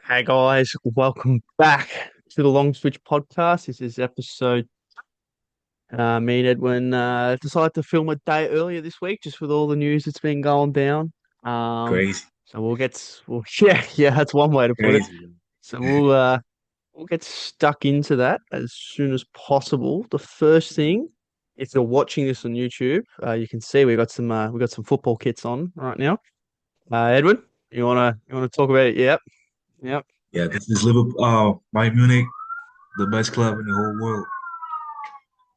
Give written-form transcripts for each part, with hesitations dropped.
Hey guys, welcome back to the Long Switch podcast. This is episode. Me and Edwin decided to film a day earlier this week, just with all the news that's been going down. Um, Crazy, so yeah, that's one way to put it. crazy. So we'll get stuck into that as soon as possible. The first thing, if you're watching this on YouTube, you can see we got some football kits on right now. Edwin, you wanna talk about it? Yep, yep. Yeah, this is Liverpool, Bayern Munich, the best club in the whole world.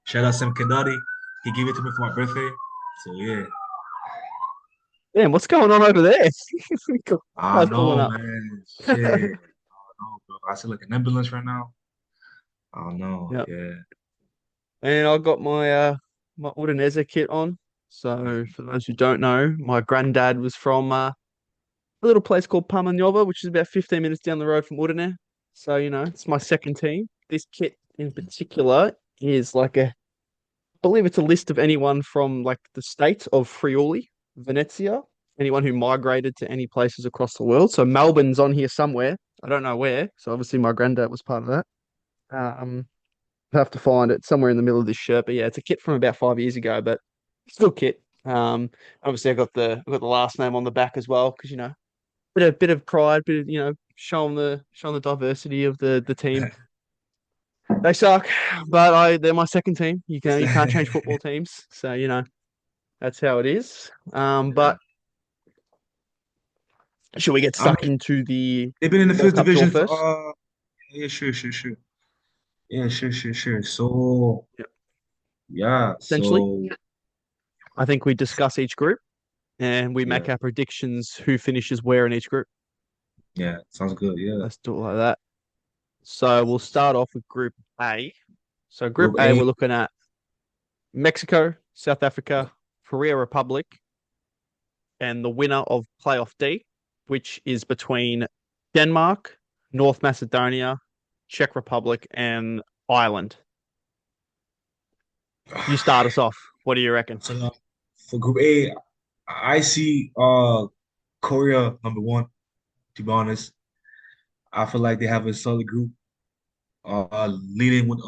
Shout out Sam Kendati. He gave it to me for my birthday. So yeah, Man, what's going on over there? I Guys pulling know, up. man. Shit, I don't know, bro. I see like an ambulance right now. I don't know. Yeah. Yeah, And I got my Udinese kit on. So for those who don't know, my granddad was from a little place called Pamanova, which is about 15 minutes down the road from Udine. So, it's my second team. This kit in particular is I believe it's a list of anyone from like the state of Friuli, Venezia, anyone who migrated to any places across the world. So Melbourne's on here somewhere. I don't know where. So obviously my granddad was part of that. Um, I have to find it somewhere in the middle of this shirt. But yeah, it's a kit from about 5 years ago, but still kit. Obviously I got the last name on the back as well because bit of pride, bit of showing the diversity of the team. They suck, but they're my second team. You can't change football teams, so that's how it is. yeah. But should we get I stuck mean, into the they've been in the World first Cup draw division for first? yeah, sure. Yeah, sure. So Yeah. yeah, Essentially, so I think we discuss each group and we yeah, make our predictions who finishes where in each group. yeah, sounds good. Yeah. Let's do it like that. So we'll start off with Group A. So Group Group A, A. we're looking at Mexico, South Africa, Korea Republic, and the winner of Playoff D, which is between Denmark, North Macedonia, Czech Republic, and Ireland. You start us off. What do you reckon? So for Group A, I see Korea number one, to be honest. I feel like they have a solid group. Leading with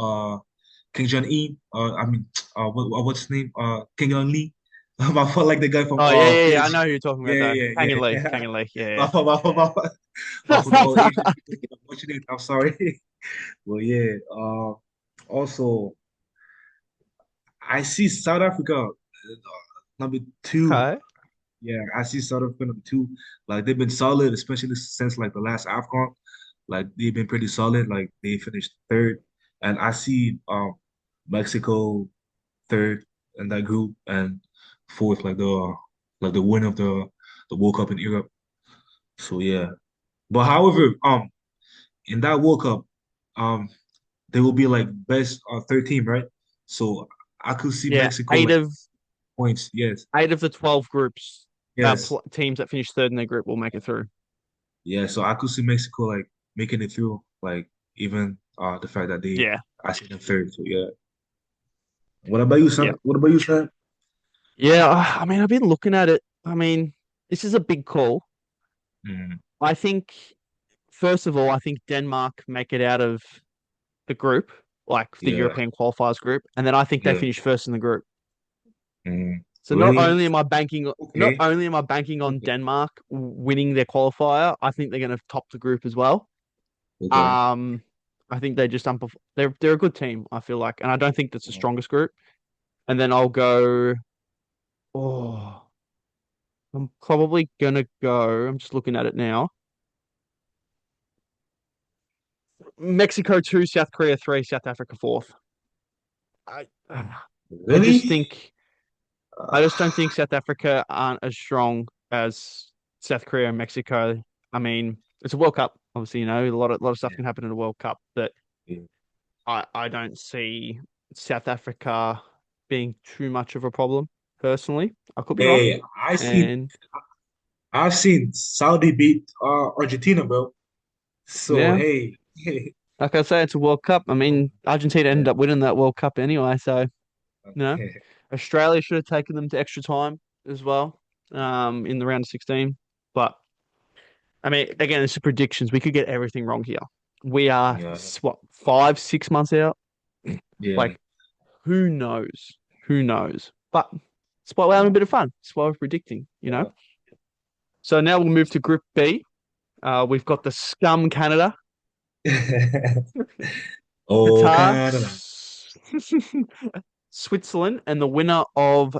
King Jong Un. What's his name? King Jong Lee. I felt like the guy from Oh yeah. I PSG. know who you're talking about Yeah, though. yeah, Kang yeah, and Lee, yeah. Kang and Lee. Yeah, My fault, my fault. The yeah. whole Asian people thinking I'm watching it. I'm sorry. Well, yeah. Also, I see South Africa number two. Okay. Yeah, I see South Africa number two. Like they've been solid, especially since like the last AFCON. Like they've been pretty solid. Like they finished third, and I see Mexico third in that group and fourth, like the winner of the World Cup in Europe. So yeah, but however, in that World Cup, um, they will be like best third team, right? So I could see Yeah, Mexico eight like of points. Yes, eight of the 12 groups, yes. teams that finish third in their group will make it through. Yeah, so I could see Mexico like making it through, like even the fact that Yeah, I see them third. So yeah. What about you, yeah, son? What about you, son? yeah. I mean, I've been looking at it. I mean, this is a big call. Mm, I think, first of all, I think Denmark make it out of the group, like the yeah, European qualifiers group, and then I think they yeah. finish first in the group. So not Really? only am I banking, not Okay, only am I banking on okay, Denmark winning their qualifier, I think they're going to top the group as well. okay. Um, I think they just they're a good team. I feel like, and I don't think that's the strongest group. And then I'll go. Oh, I'm probably gonna go. I'm just looking at it now. Mexico two, South Korea three, South Africa fourth. I I just Really? think I Uh, just don't think South Africa aren't as strong as South Korea and Mexico. I mean, it's a World Cup, obviously, a lot of stuff yeah, can happen in a World Cup, but yeah. I don't see South Africa being too much of a problem, personally. I could be wrong. Hey, And I've seen Saudi beat Argentina, bro. So yeah, hey, like I say, it's a World Cup. I mean, Argentina ended yeah. up winning that World Cup anyway, so you know, Australia should have taken them to extra time as well, in the round of 16. But I mean, again, it's predictions. We could get everything wrong here. We are Yeah, what 5, 6 months out. yeah. Like, who knows? Who knows? But it's why we're having a bit of fun. It's why we're predicting. Yeah. So now we'll move to Group B. We've got the scum Canada, Oh, Qatar, Canada. Switzerland, and the winner of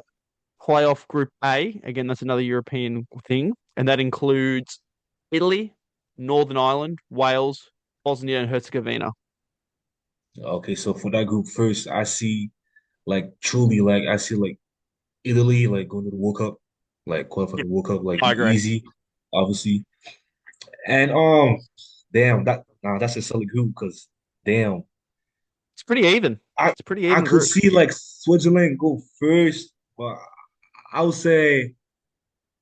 playoff Group A. Again, that's another European thing, and that includes Italy, Northern Ireland, Wales, Bosnia and Herzegovina. Okay, so for that group first, I see like truly like I see like Italy like going to the World Cup, like qualifying Yep, the World Cup like I agree. easy, obviously. And damn that nah that's a solid group because damn It's pretty even. I It's a pretty I even could group. see like Switzerland go first, but I would say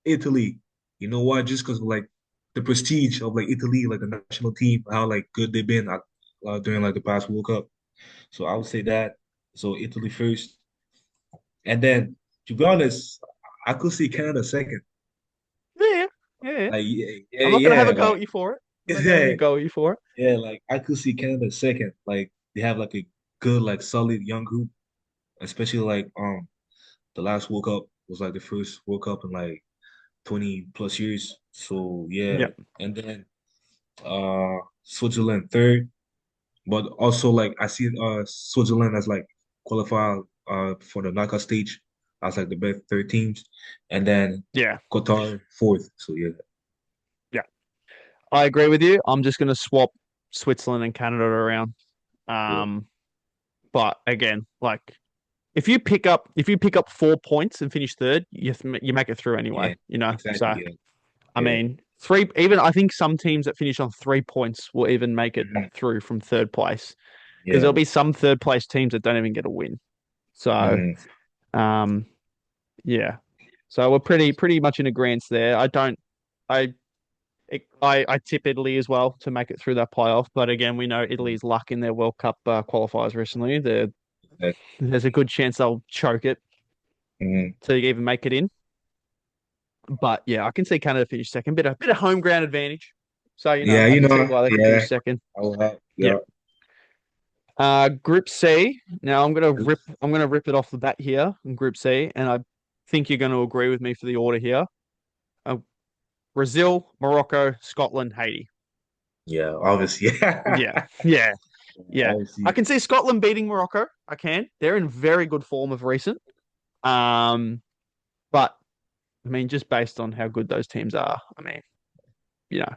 Italy. You know why? Just because of like the prestige of like Italy, like the national team, how like good they've been during like the past World Cup. So I would say that. So Italy first, and then to be honest, I could see Canada second. Yeah, yeah. Like yeah, yeah, I'm not gonna have a yeah, go like at you for it. I'm not gonna have yeah, a go at you for it. yeah, like I could see Canada second. Like they have like a good, like solid young group, especially like the last World Cup was like the first World Cup in like 20 plus years. So yeah. Yep. And then Switzerland third. But also like I see Switzerland as like qualify for the knockout stage as like the best third teams. And then Yeah. Qatar fourth. So yeah. Yeah. I agree with you. I'm just gonna swap Switzerland and Canada around. Yeah. Um, but again, like if you pick up 4 points and finish third, you make it through Yeah. anyway. Exactly. So Yeah. I Yeah. mean, three even I think some teams that finish on 3 points will even make it Hmm. through from third place because Yeah. there'll be some third place teams that don't even get a win. So Hmm. um, yeah. So we're pretty much in agreement there. I don't I I tip Italy as well to make it through that playoff, but again, we know Italy's luck in their World Cup qualifiers recently. Exactly. There's a good chance they'll choke it Hmm. to even make it in. But yeah, I can see Canada finish second. Bit of home ground advantage. So Yeah, I you can see know, why they can yeah. finish second. I will have Yeah. yeah. Group C. Now I'm gonna rip it off the bat here in Group C, and I think you're going to agree with me for the order here. Uh, Brazil, Morocco, Scotland, Haiti. Yeah, obviously. Yeah, yeah, yeah. I Obviously. can see Scotland beating Morocco. I can. They're in very good form of recent. Um, but I mean, just based on how good those teams are, I mean, you know,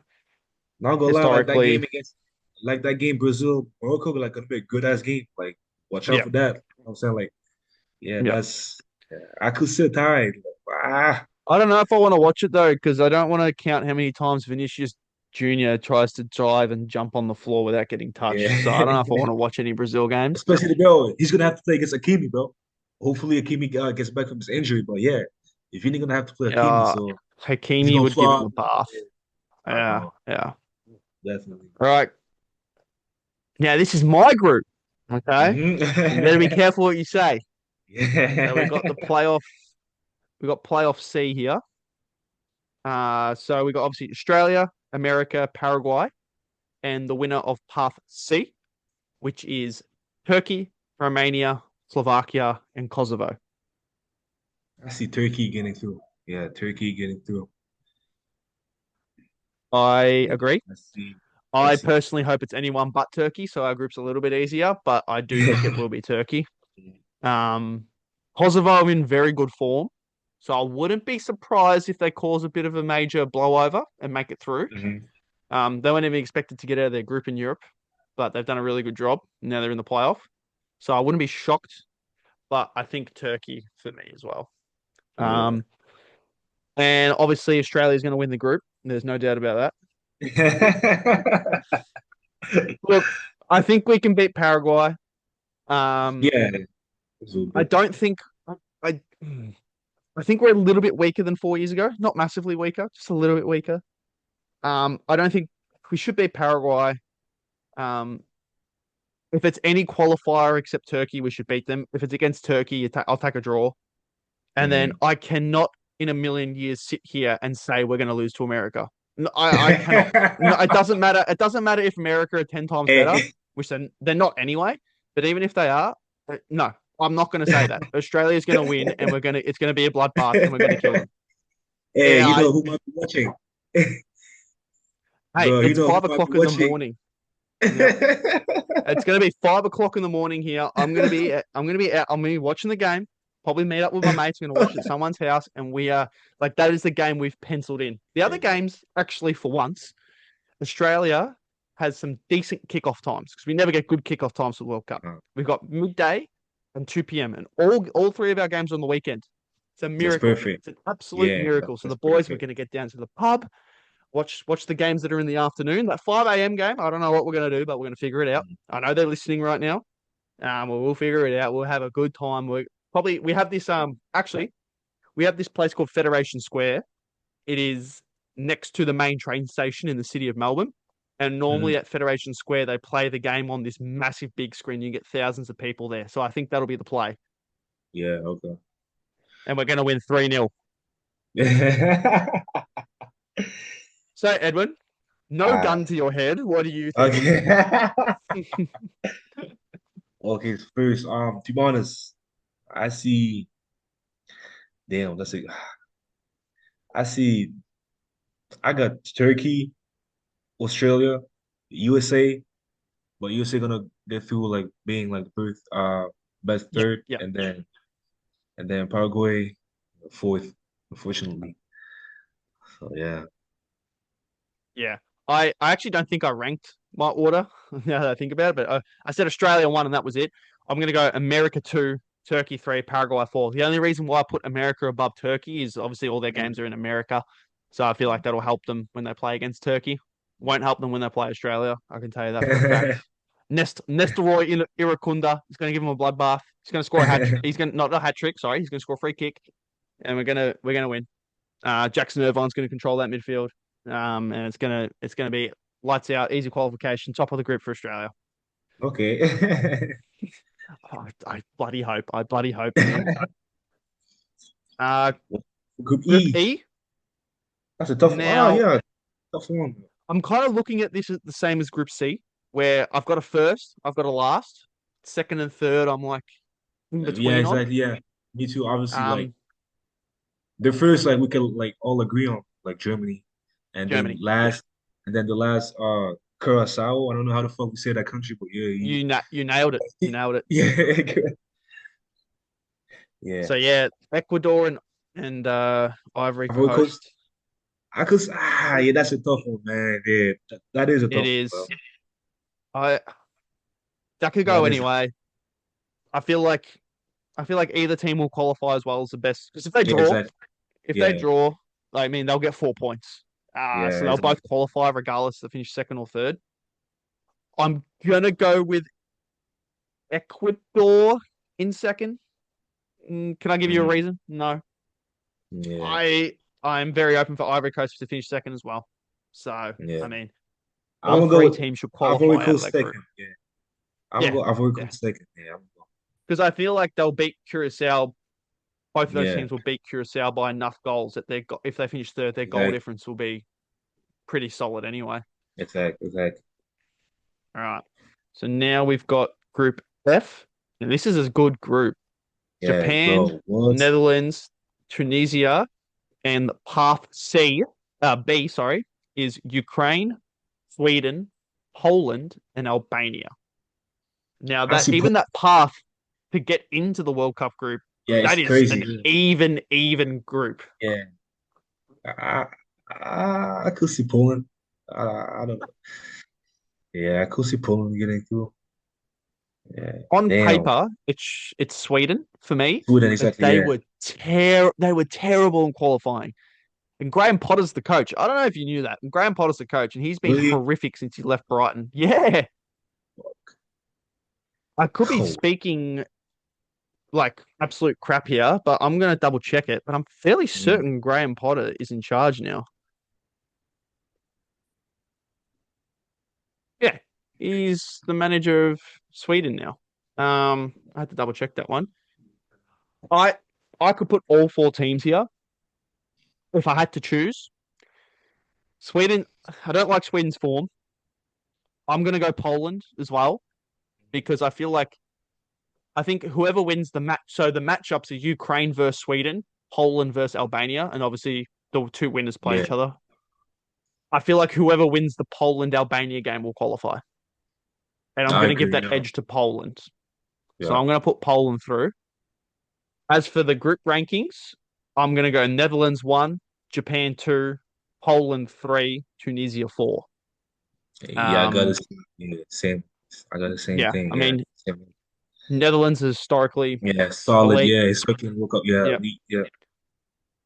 Not gonna lie, historically, like that game Brazil Morocco, like gonna be a good ass game. Like watch out yeah, for that. You know what I'm saying? Like, yeah, yeah. that's yeah, I could sit tight. Ah, I don't know if I want to watch it though, because I don't want to count how many times Vinicius Junior tries to drive and jump on the floor without getting yeah. touched. So I don't know if I want to watch any Brazil games. Especially the bro. He's gonna have to play against Hakimi, bro. Hopefully Hakimi gets back from his injury. But yeah, if you're gonna have to play Hakimi, Uh, so he's Hakimi gonna would give him flop. a bath. Yeah, I Yeah, know, yeah. definitely. All right. Now this is my group. Okay. Hmm. You better be careful what you say. So we got Yeah. the playoff. We got playoff C here. So we got obviously Australia, America, Paraguay, and the winner of Path C, which is Turkey, Romania, Slovakia, and Kosovo. I see Turkey getting through. Yeah, Turkey getting through. I Yeah, agree. I see. I I see. personally hope it's anyone but Turkey, so our group's a little bit easier, but I do think it will be Turkey. Um, Kosovo in very good form, so I wouldn't be surprised if they cause a bit of a major blowover and make it through. Mhm. They weren't even expected to get out of their group in Europe, but they've done a really good job. Now they're in the playoff, so I wouldn't be shocked, but I think Turkey for me as well. Yeah. Um, and obviously Australia is going to win the group. There's no doubt about that. Look, I think we can beat Paraguay. Um, Yeah, it's all I good. don't think I. I think we're a little bit weaker than 4 years ago. Not massively weaker, just a little bit weaker. I don't think we should beat Paraguay. Um, if it's any qualifier except Turkey, we should beat them. If it's against Turkey, I'll take a draw. And then Mhm. I cannot in a million years sit here and say we're going to lose to America. No, I cannot. No, it doesn't matter. It doesn't matter if America are 10 times better, Eh, which they're not anyway. But even if they are, no, I'm not going to say that. Australia's going to win, and it's going to be a bloodbath, and we're going to kill them. hey, Yeah, you know who might be watching? hey, Bro, you it's know who five might be o'clock in the watching? morning. Yep. It's gonna be 5 o'clock in the morning here. I'm gonna be watching the game. Probably meet up with my mates. I'm gonna watch it at someone's house, and we are like that is the game we've penciled in. The other games, actually, for once, Australia has some decent kickoff times because we never get good kickoff times for the World Cup. We've got midday and 2 p.m. and all three of our games are on the weekend. It's a That's miracle. perfect. It's an absolute Yeah, miracle. So that's the boys, we're perfect. gonna get down to the pub, watch the games that are in the afternoon. That 5 a.m. game, I don't know what we're gonna do, but we're gonna figure it out. I know they're listening right now. We'll figure it out. We'll have a good time. We have this actually we have this place called Federation Square. It is next to the main train station in the city of Melbourne. And Mm, normally at Federation Square they play the game on this massive big screen. You get thousands of people there. So I think that'll be the play. yeah, okay. And we're gonna win 3-0. So Edwin, no Ah, gun to your head. What do you think? okay. Okay, first, to be honest, I see, damn, let's see. I see, I got Turkey, Australia, USA, but USA gonna get through like being like the first, best Yep, third, yep. and then Paraguay fourth, unfortunately. So yeah. Yeah. I actually don't think I ranked my order now that I think about it, but I said Australia one and that was it. I'm going to go America two, Turkey three, Paraguay four. The only reason why I put America above Turkey is obviously all their games are in America. So I feel like that'll help them when they play against Turkey. Won't help them when they play Australia. I can tell you that for a fact. Nestoroy Irakunda is going to give him a bloodbath. He's going to score a hat. He's going to not a hat trick. Sorry, he's going to score a free kick, and we're gonna win. Jackson Irvine's going to control that midfield, and it's gonna be lights out, easy qualification, top of the group for Australia. Okay. Oh, I bloody hope. I bloody hope, man. Uh, Group Group E. E. That's a tough. Oh Now yeah, tough one. I'm kind of looking at this as the same as Group C, where I've got a first, I've got a last, second and third. I'm like in Yeah, between on. exactly. Yeah, me too. Obviously, like Um, the first, like we can like all agree on, like Germany, and then Germany. Yeah, last, and then the last, Curacao. I don't know how the fuck we say that country, but yeah, you nailed it. You nailed it. yeah, yeah. So yeah, Ecuador and Ivory Ivory Coast. Coast. Yeah, that's a tough one, man. Yeah, that is a It tough one, bro. is. I that could go That is, anyway. I feel like I feel like either team will qualify as well as the best. Because yeah, exactly. if they Yeah, draw, I mean they'll get 4 points. yeah, So they'll both exactly. qualify regardless if they finish second or third. I'm gonna go with Ecuador in second. Can I give you a Mm, reason? No. yeah, I'm very open for Ivory Coast to finish second as well. So yeah. I mean, I'm all gonna go three with teams should Ivory qualify out of Coast that group. second. Yeah, I'm Yeah, gonna go Ivory yeah. Coast second. Yeah, Because I feel like they'll beat Curacao. Both of those yeah, teams will beat Curacao by enough goals that if they finish third, their goal exactly, difference will be pretty solid anyway. exactly. All right. So now we've got Group F, and this is a good group. Yeah, Japan, bro. What? Netherlands, Tunisia, and path B, sorry, is Ukraine, Sweden, Poland, and Albania. Now I that see. even that path to get into the World Cup group, Yeah, it's that is an crazy. even group. Yeah, I, I could see Poland. I don't know. Yeah, I could see Poland getting through. Yeah, On damn. paper, it's Sweden for me, Sweden, but exactly. Yeah, they were terrible in qualifying. And Graham Potter's the coach. I don't know if you knew that. And Graham Potter's the coach, and he's been really. horrific since he left Brighton. Yeah, I could be Cold. speaking like absolute crap here, but I'm gonna double check it. But I'm fairly Mm. certain Graham Potter is in charge now. Yeah, he's the manager of Sweden now. I had to double check that one. I I could put all four teams here if I had to choose. Sweden. I don't like Sweden's form. I'm gonna go Poland as well because I think whoever wins the match. So the matchups are Ukraine versus Sweden, Poland versus Albania, and obviously the two winners play Yeah, each other. I feel like whoever wins the Poland Albania game will qualify, and I'm I gonna give agree. that Yeah, edge to Poland. So yeah. I'm gonna put Poland through. As for the group rankings, I'm gonna go Netherlands one, Japan two, Poland three, Tunisia four. Yeah, I got the Um, same. Yeah, same. I got the same yeah, thing. I Yeah, mean same. Netherlands is historically Yeah, solid. elite. Yeah, especially in World Cup. Yeah, Yeah, elite. Yeah,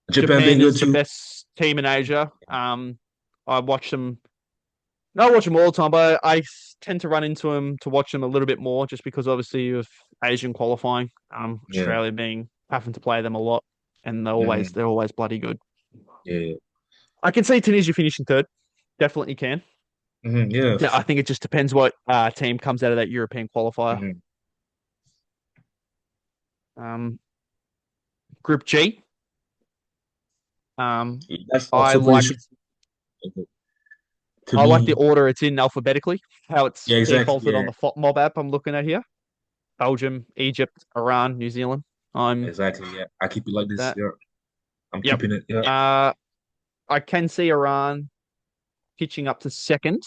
Japan been Japan good is the too. best team in Asia. I watch them. No, I watch them all the time, but I tend to run into them to watch them a little bit more, just because obviously of Asian qualifying. Yeah. Australia being having to play them a lot, and Hmm. they're always bloody good. Yeah. I can see Tunisia finishing third. Definitely can. Hmm. Yeah. Yeah, I think it just depends what team comes out of that European qualifier. Hmm. Um, Group G. Um, That's I also pretty like sure to I like the me. order it's in alphabetically. How it's Yeah, exactly. defaulted on Yeah, the mob app I'm looking at here. Belgium, Egypt, Iran, New Zealand. I'm exactly. Yeah, I keep it like this. that. Yeah, I'm Yep. keeping it. Yeah. Uh, I can see Iran pitching up to second.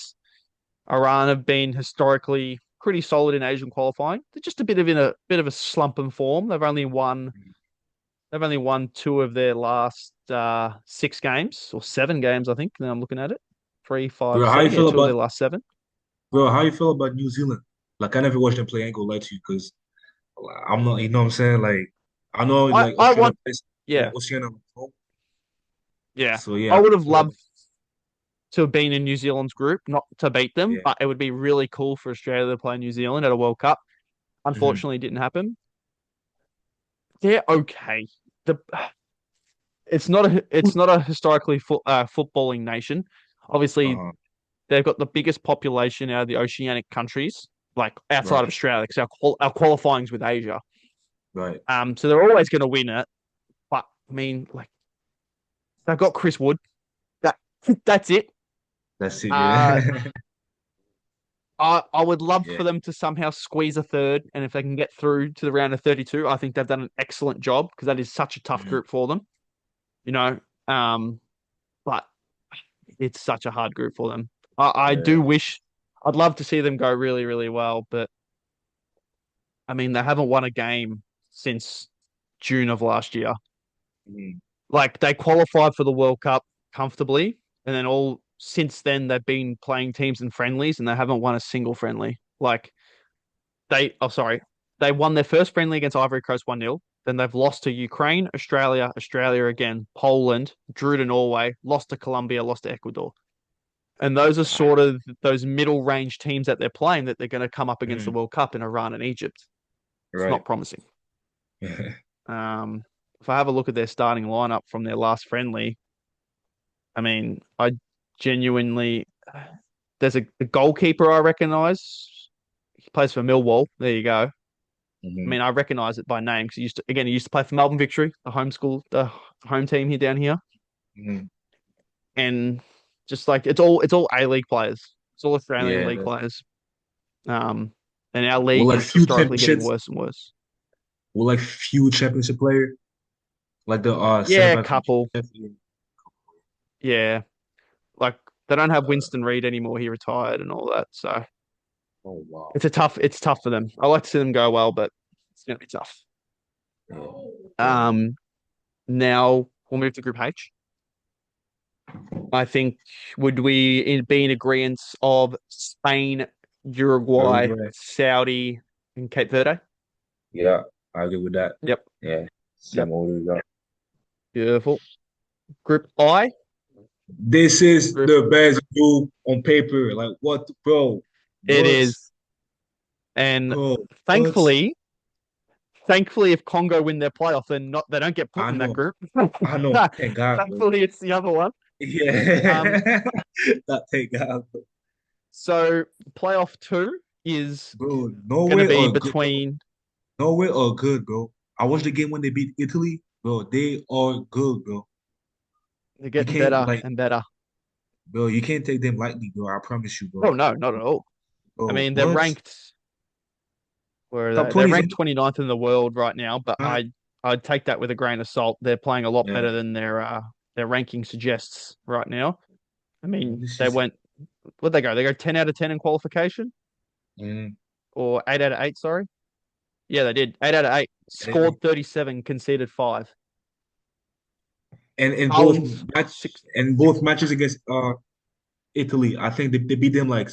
Iran have been historically pretty solid in Asian qualifying. They're just a bit of a slump in form. They've only won two of their last six games or seven games, I think. Now I'm looking at it. Three, five, Bro, how you seven. Yeah, feel two of their about last seven. bro? How you feel about New Zealand? Like I never watched them play. I ain't gonna lie to you because I'm not. You know what I'm saying? Like I know like I Australia want plays yeah, Oceania. yeah. So I yeah, would have yeah, loved to have been in New Zealand's group, not to beat them, yeah. but it would be really cool for Australia to play New Zealand at a World Cup. Hmm. Unfortunately, it didn't happen. They're okay. The it's not a historically footballing nation. Obviously, Uh-huh. they've got the biggest population out of the oceanic countries, like outside of Right, Australia, because our qualifying's with Asia. right. So they're always going to win it. But I mean, like they've got Chris Wood. That that's it. That's it. Uh, Yeah, I would love yeah. for them to somehow squeeze a third, and if they can get through to the round of 32, I think they've done an excellent job because that is such a tough Mhm. group for them. You know, um, but it's such a hard group for them. I do Yeah. wish I'd love to see them go really, really well, but I mean they haven't won a game since June of last year. Mhm. Like they qualified for the World Cup comfortably, and then all since then they've been playing teams in friendlies and they haven't won a single friendly. Like sorry, they won their first friendly against Ivory Coast 1-0. Then they've lost to Ukraine, Australia, Australia again, Poland, drew to Norway, lost to Colombia, lost to Ecuador. And those are sort of those middle range teams that they're playing that they're going to come up against the Mhm. World Cup in Iran and Egypt. It's Right. not promising. If I have a look at their starting lineup from their last friendly, I mean, I genuinely there's the goalkeeper I recognize. He plays for Millwall. There you go. I Hmm. mean, I recognize it by name because he used to play for Melbourne Victory, the home team here down here, Hmm. and just like it's all A League players. It's all Australian Yeah. league players. Um, and our Well, league like is few historically getting championships. worse and worse. Well, like few championship player, like the center Yeah, back from couple. Chelsea. Yeah, like they don't have Uh, Winston Reed anymore. He retired and all that. So oh wow. it's tough for them. I like to see them go well, but it's gonna be tough. Yeah. Yeah. Um, now we'll move to Group H. I think would be in agreement of Spain, Uruguay, Uruguay. Saudi, and Cape Verde? Yeah, I agree with that. Yep, Yeah. yep. Same order. Yeah. Beautiful. Group I, This is group the best group on paper. Like what, bro? it What, is, and bro? What? thankfully, thankfully, if Congo win their playoff, they don't get put I in that know. group. I know. Thank God, bro. Thankfully, it's the other one. Um, Yeah. That thank God, bro. so playoff two is Bro, going to Norway be are good, bro. between Norway are good, bro. I watched the game when they beat Italy, bro. They are good, bro. they're You getting can't better like, and better. bro, you can't take them lightly, bro. I promise you, Oh bro. no, not at all. I Bro, mean, they're what? ranked where Top they're 20s ranked in 29th in the world right now, but the I'd take that with a grain of salt. They're playing a lot yeah. better than their ranking suggests right now. I mean, This they is went where'd they go? They go 10 out of 10 in qualification mm, or 8 out of 8, sorry. Yeah, they did. 8 out of 8. and Scored 37, conceded 5. in both Haaland match 6. in both matches against Italy, I think they beat them like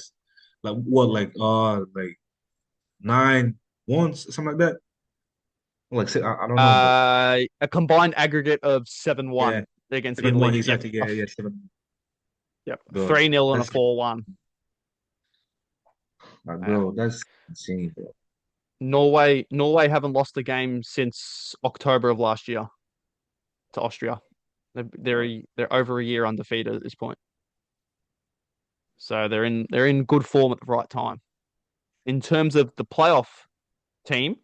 what like 9 once, something like that. Like I don't know, but A combined aggregate of yeah. 7-1 against 7-1 Italy. Yep. exactly. Yeah, yeah, 7. Yep. Bro, 3-0 and a that's 4-1. like Yeah. bro, that's insane, bro. Norway haven't lost a game since October of last year to Austria. They're over a year undefeated at this point. So they're in good form at the right time. In terms of the playoff team,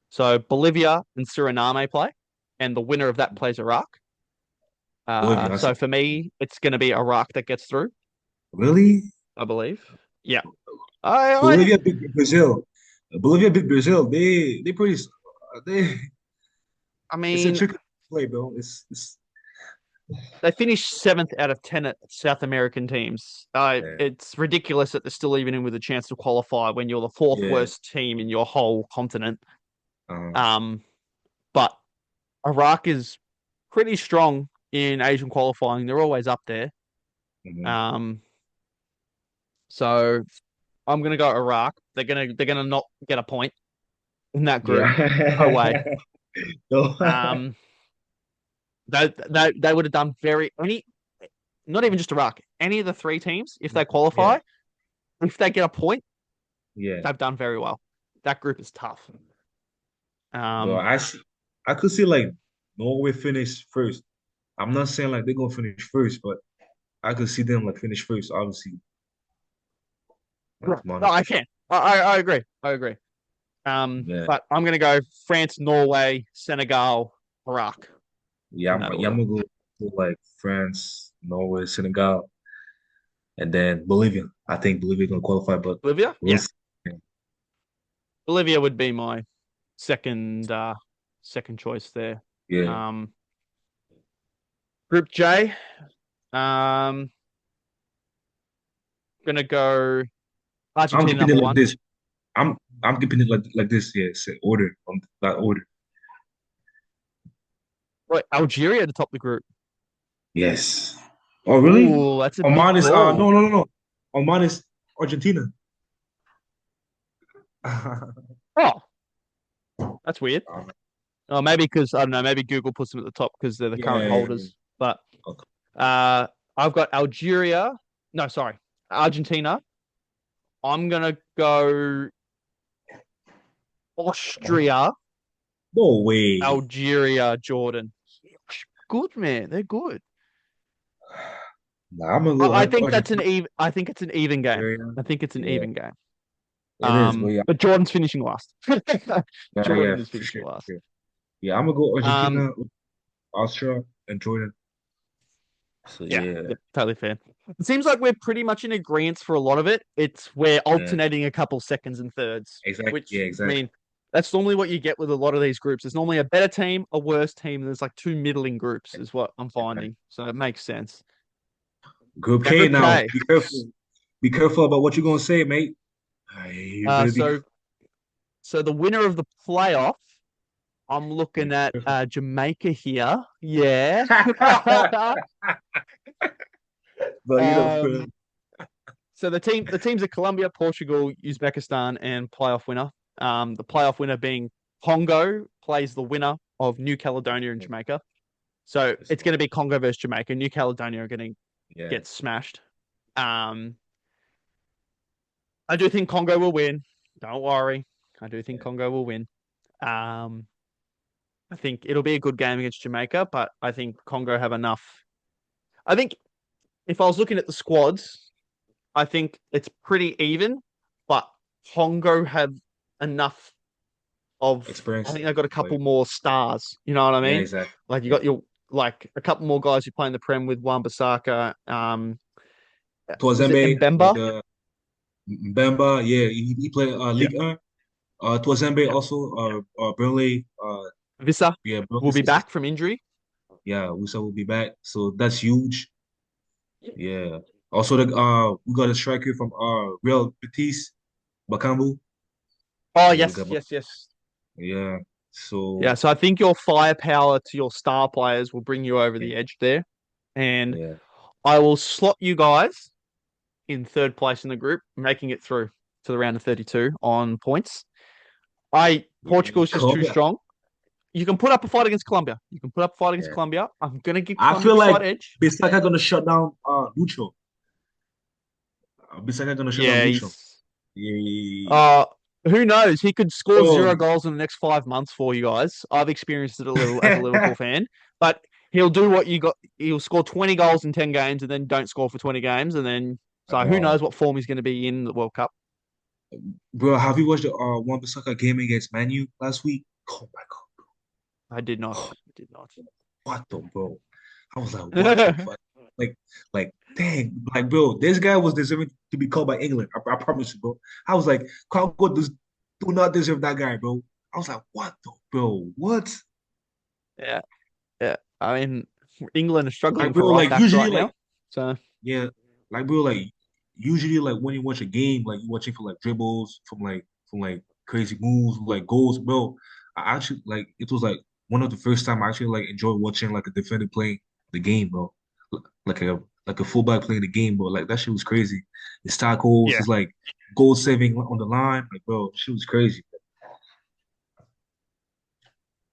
so Bolivia and Suriname play, and the winner of that plays Iraq. Bolivia, I So said for me, it's going to be Iraq that gets through, really? I believe. Yeah. I Bolivia beat Brazil. Bolivia beat Brazil. They pretty they I it's a mean, tricky play, bro. It's they finished seventh out of 10 at South American teams. yeah, It's ridiculous that they're still even in with a chance to qualify when you're the fourth yeah. worst team in your whole continent. Uh, Um, but Iraq is pretty strong in Asian qualifying. They're always up there. mhm. Um, so I'm gonna go Iraq. They're gonna not get a point in that group. No way. Yeah. No. Um, they would have done very any not even just Iraq. Any of the three teams, if they Yeah, qualify, if they get a point, yeah. they've done very well. That group is tough. Bro, Um, I could see like Norway finish first. I'm not saying like they're gonna finish first, but I could see them like finish first, obviously. Like no, I Monaco. can. I agree. I agree. Yeah. But I'm gonna go France, Norway, Senegal, Iraq Yeah, in that yeah, I'm order. gonna go to like France, Norway, Senegal, and then Bolivia. I think Bolivia gonna qualify, but Bolivia, we'll yeah, see. Bolivia would be my second second choice there. Yeah. Um, Group J. Um, gonna go I'm Argentina keeping it number like one. this. I'm keeping it like this. Yeah, order that order. Wait, Algeria to top the group. Yes. Oh, really? Ooh, that's a big Oman is call. no. Oman is Argentina. Oh, that's weird. Oh, maybe because I don't know. Maybe Google puts them at the top because they're the current Yeah. holders. But Okay. uh, I've got Algeria. No, sorry, Argentina. I'm gonna go Austria, No way. Algeria, Jordan. Good man, they're good. Nah, I'm gonna go I think that's an Argentina. even. I think it's an even game. Area. I think it's an Yeah, even game. it is. But yeah, But Jordan's finishing last. yeah, Jordan is for finishing sure, last. for sure. Yeah, I'm gonna go Um, Argentina, Austria, and Jordan. So yeah, yeah, yep, totally fair. It seems like we're pretty much in agreement for a lot of it. We're yeah, alternating a couple seconds and thirds, exactly. which Yeah, I exactly. mean, that's normally what you get with a lot of these groups. There's normally a better team, a worse team, and there's like two middling groups, is what I'm Exactly. finding. So it makes sense. Group Now, K Group now. K. Be careful. Be careful about what you're gonna say, mate. You Uh, better be so so the winner of the playoff, I'm looking at careful. Jamaica here. Yeah. But you know, bro. um, so the teams are Colombia, Portugal, Uzbekistan, and playoff winner. The playoff winner being Congo plays the winner of New Caledonia and Jamaica. So Let's it's going go. to be Congo versus Jamaica. New Caledonia are going to Yeah. get smashed. Um, I do think Congo will win. Don't worry. I do think Yeah. Congo will win. Um, I think it'll be a good game against Jamaica, but I think Congo have enough. I think if I was looking at the squads, I think it's pretty even, but Congo have enough of. I Experience. think they've got a Like, couple more stars. You know what I yeah, mean? exactly. Like you Yeah. got your like a couple more guys who play in the Prem with Wan Bissaka. Was it Twazembe, like Mbemba? the Mbemba, yeah, he played Yeah. Ligue 1. Twazembe Yeah. also, Burnley, Vissa yeah, will Burnley, be back from injury. yeah, Wisa will be back, so that's huge. Yeah. Yeah. Also, the we got a striker from Real Betis, Bakambu. Oh, Yeah, we yes, got yes, yes. yeah. Yeah, So so I think your firepower to your star players will bring you over yeah, the edge there. And yeah, I will slot you guys in third place in the group, making it through to the round of 32 on points. yeah. Portugal's just too Colombia. strong. You can put up a fight against Colombia. You can put up a fight against Yeah. Colombia. I'm gonna give I Colombia feel the like slight edge. Bissaka gonna shut down Lucho. Bissaka gonna shut down Yeah, Lucho. he's Yeah. uh who knows? He could score Bro, 0 goals in the next 5 months for you guys. I've experienced it a little as a Liverpool fan, but he'll do what you got. He'll score 20 goals in 10 games and then don't score for 20 games, and then so who uh, knows what form he's going to be in the World Cup. bro, have you watched the Wan Bissaka game against Manu last week? Oh my I did not. God. I did not. What the bro? I was like, what the fuck? Like, dang, like, bro, this guy was deserving to be called by England. I promise you, bro. I was like, Congo do not deserve that guy, bro. I was like, what the, bro? What? Yeah, yeah. I mean, England are struggling Like, for bro, right like backs usually, right now. like, So yeah, like, bro, like usually, like when you watch a game, like you watching for like dribbles from like crazy moves, like goals, bro. I actually like it was like one of the first time I actually like enjoyed watching like a defender playing the game, bro. Like a fullback playing the game, bro. Like that shit was crazy. His tackles, yeah, his like goal saving on the line, like bro, shit was crazy.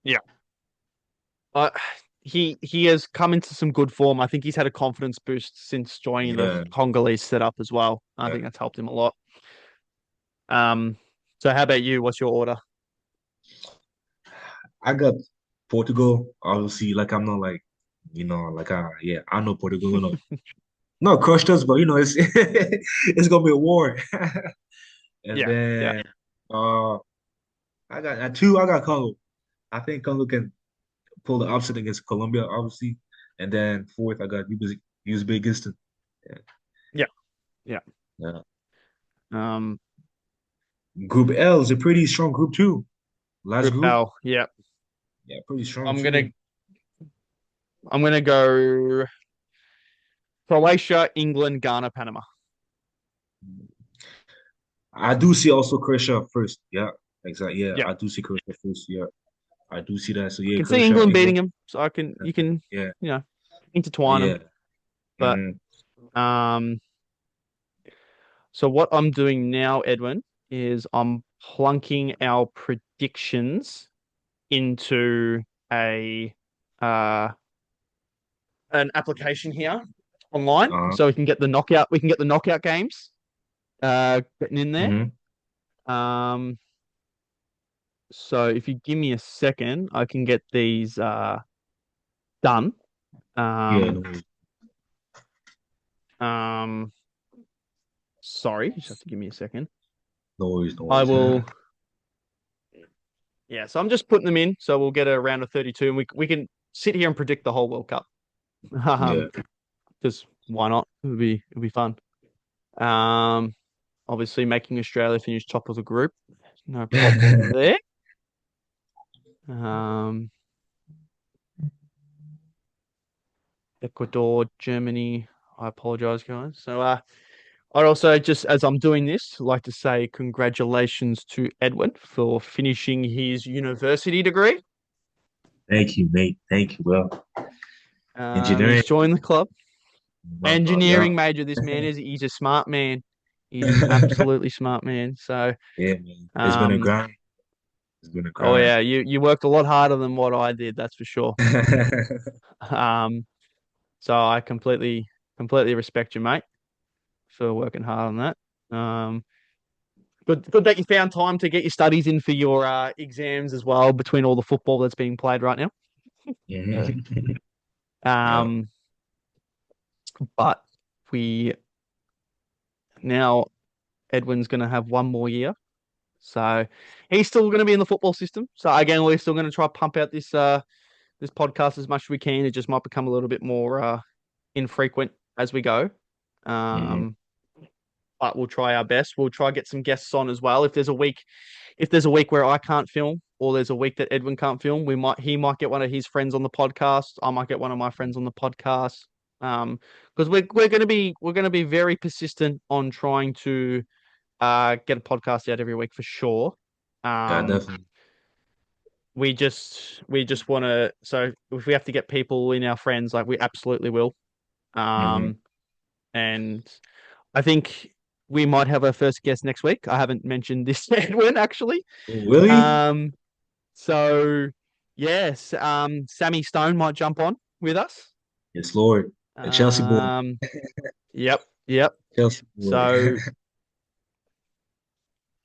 yeah. Uh, he has come into some good form. I think he's had a confidence boost since joining the Yeah, Congolese setup as well. I yeah. think that's helped him a lot. Um, so how about you? What's your order? I got Portugal. Obviously, like I'm not like like yeah, I know Portugal gonna not crushed us, but it's it's gonna be a war. And Yeah, yeah. then uh I got at two, I got Congo. I think Congo can pull the upset against Colombia, obviously. And then fourth, I got Uzbekistan. Yeah. Yeah, yeah. Yeah. Um, Group L is a pretty strong group too. Last Group group, L. Yeah. yeah, pretty strong I'm gonna too. I'm gonna go Croatia, England, Ghana, Panama. I do see also Croatia first. Yeah, exactly. Yeah, Yeah. I do see Croatia first. Yeah, I do see that. So I yeah, can see Croatia, England England. beating him, so I can you can Yeah, you know intertwine them. yeah. But Mhm. um, so what I'm doing now, Edwin, is I'm plunking our predictions into a uh an application here online, Uh, so we can get the knockout games getting in there. mhm. Um, so if you give me a second, I can get these done. Yeah, Um, no worries. um, sorry, you just have to give me a second. No worries, no I worries. will. Yeah, so I'm just putting them in, so we'll get a round of 32, and we can sit here and predict the whole World Cup. Yeah. Because why not? It'll be fun. Um, obviously making Australia finish top of the group, no problem there. Um, Ecuador, Germany. I apologize, guys. So, I'd also just as I'm doing this, like to say congratulations to Edwin for finishing his university degree. Thank you, mate. Thank you, bro. He's Engineering. joined the club. My God, yeah. Engineering major. This man is. He's a smart man. He's an absolutely smart man. So, Yeah, man. It's been a um, grind. It's been a oh grind. yeah, you worked a lot harder than what I did. That's for sure. Um, so I completely respect you, mate, for working hard on that. Good that you found time to get your studies in for your exams as well between all the football that's being played right now. Mhm. Yeah. Um, but we now Edwin's going to have one more year, so he's still going to be in the football system. So again, we're still going to try to pump out this podcast as much as we can. It just might become a little bit more infrequent as we go. Hmm. Um, but we'll try our best. We'll try get some guests on as well. If there's a week where I can't film, or there's a week that Edwin can't film, he might get one of his friends on the podcast. I might get one of my friends on the podcast. Because we're gonna be very persistent on trying to get a podcast out every week for sure. Yeah, Um, definitely. we just want to. So if we have to get people in our friends, like we absolutely will. Hmm. Um, and I think we might have our first guest next week. I haven't mentioned this to Edwin actually. Really? Um, so yes, Sammy Stone might jump on with us. Yes, Lord. A Chelsea boy. Um, yep, yep. Chelsea boy. So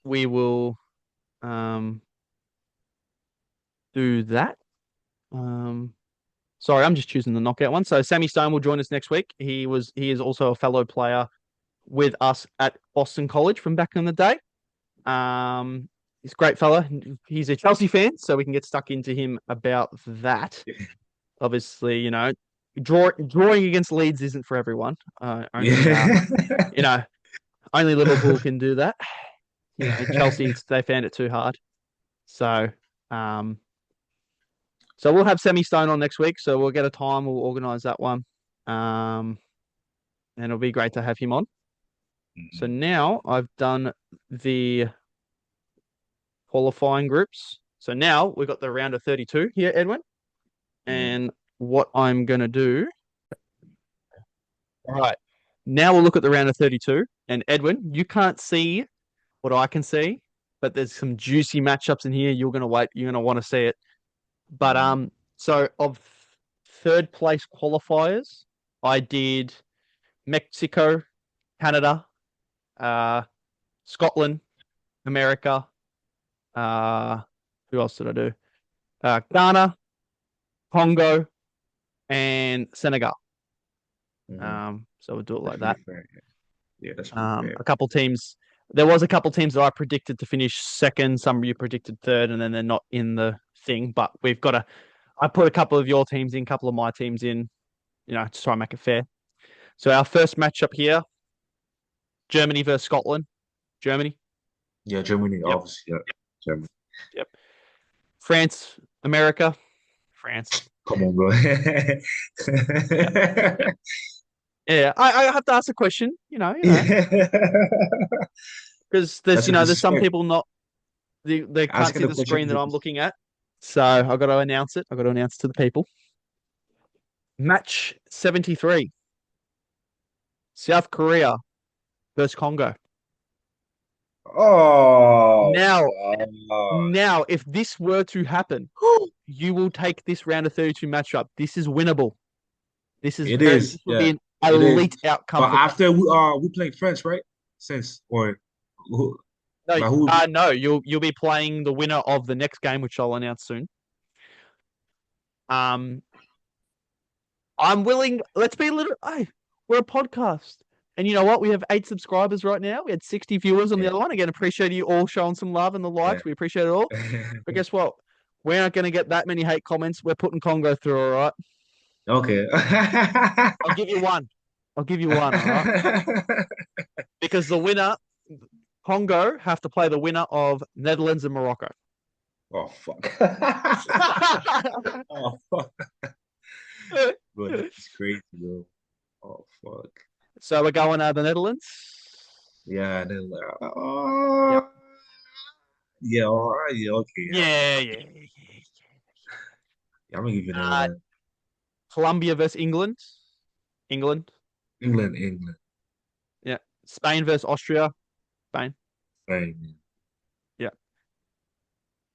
we will um do that. Um, sorry, I'm just choosing the knockout one. So Sammy Stone will join us next week. He is also a fellow player with us at Boston College from back in the day. He's a great fella. He's a Chelsea fan, so we can get stuck into him about that. Obviously, drawing against Leeds isn't for everyone. Only Yeah. you know, only Liverpool can do that. Chelsea they found it too hard. So, um, so we'll have Semi Stone on next week. So we'll get a time. We'll organise that one. Um, and it'll be great to have him on. So Mhm. now I've done the qualifying groups. So now we've got the round of 32 here, Edwin. Mhm. And what I'm going to do. All right. Now we'll look at the round of 32. And Edwin, you can't see what I can see, but there's some juicy matchups in here. You're going to wait. You're going to want to see it. But Mhm. so of third place qualifiers, I did Mexico, Canada, uh, Scotland, America. Uh, who else did I do? Ghana, Congo, and Senegal. Mhm. So we'll do it That's like pretty that. fair. Yeah, that's pretty fair. A couple teams. There was a couple teams that I predicted to finish second. Some of you predicted third, and then they're not in the thing. But we've got to. I put a couple of your teams in, a couple of my teams in. To try and make it fair. So our first matchup here: Germany versus Scotland. Germany. Yeah, Germany, Yep. obviously. Yeah, Germany. Yep. France, America. France. Come on, bro. Yeah. Yeah. I have to ask a question. Yeah. Because there's That's a there's some disrespect. people not they can't Asking see a the question screen is that a I'm looking at. So I've got to announce it. I've got to announce it to the people. Match 73. South Korea versus Congo. Oh, Now, God. now, if this were to happen, you will take this round of 32 matchup. This is winnable. It is. This will be Yeah, an it is. elite outcome But for after Congo. we played French, right? Since or who, No, like who? no, you'll be playing the winner of the next game, which I'll announce soon. Um, I'm willing. Let's be a little. Hey, we're a podcast, and you know what? We have 8 subscribers right now. We had 60 viewers on the Yeah, other one. Again, appreciate you all showing some love and the yeah. likes. We appreciate it all. But guess what? We're not going to get that many hate comments. We're putting Congo through. All right. Okay. I'll give you one. I'll give you one. All right. Because the winner, Congo, have to play the winner of Netherlands and Morocco. Oh fuck. Oh fuck. Bro, this is crazy, bro. Oh fuck. So we're going the Netherlands. Yeah, and then Yep. yeah, all right, yeah, okay. Yeah, yeah, yeah. Yeah, I'm gonna give you Uh, Netherlands. Colombia versus England. England. England, England. Yeah. Spain versus Austria. Spain. Right, man. Yeah.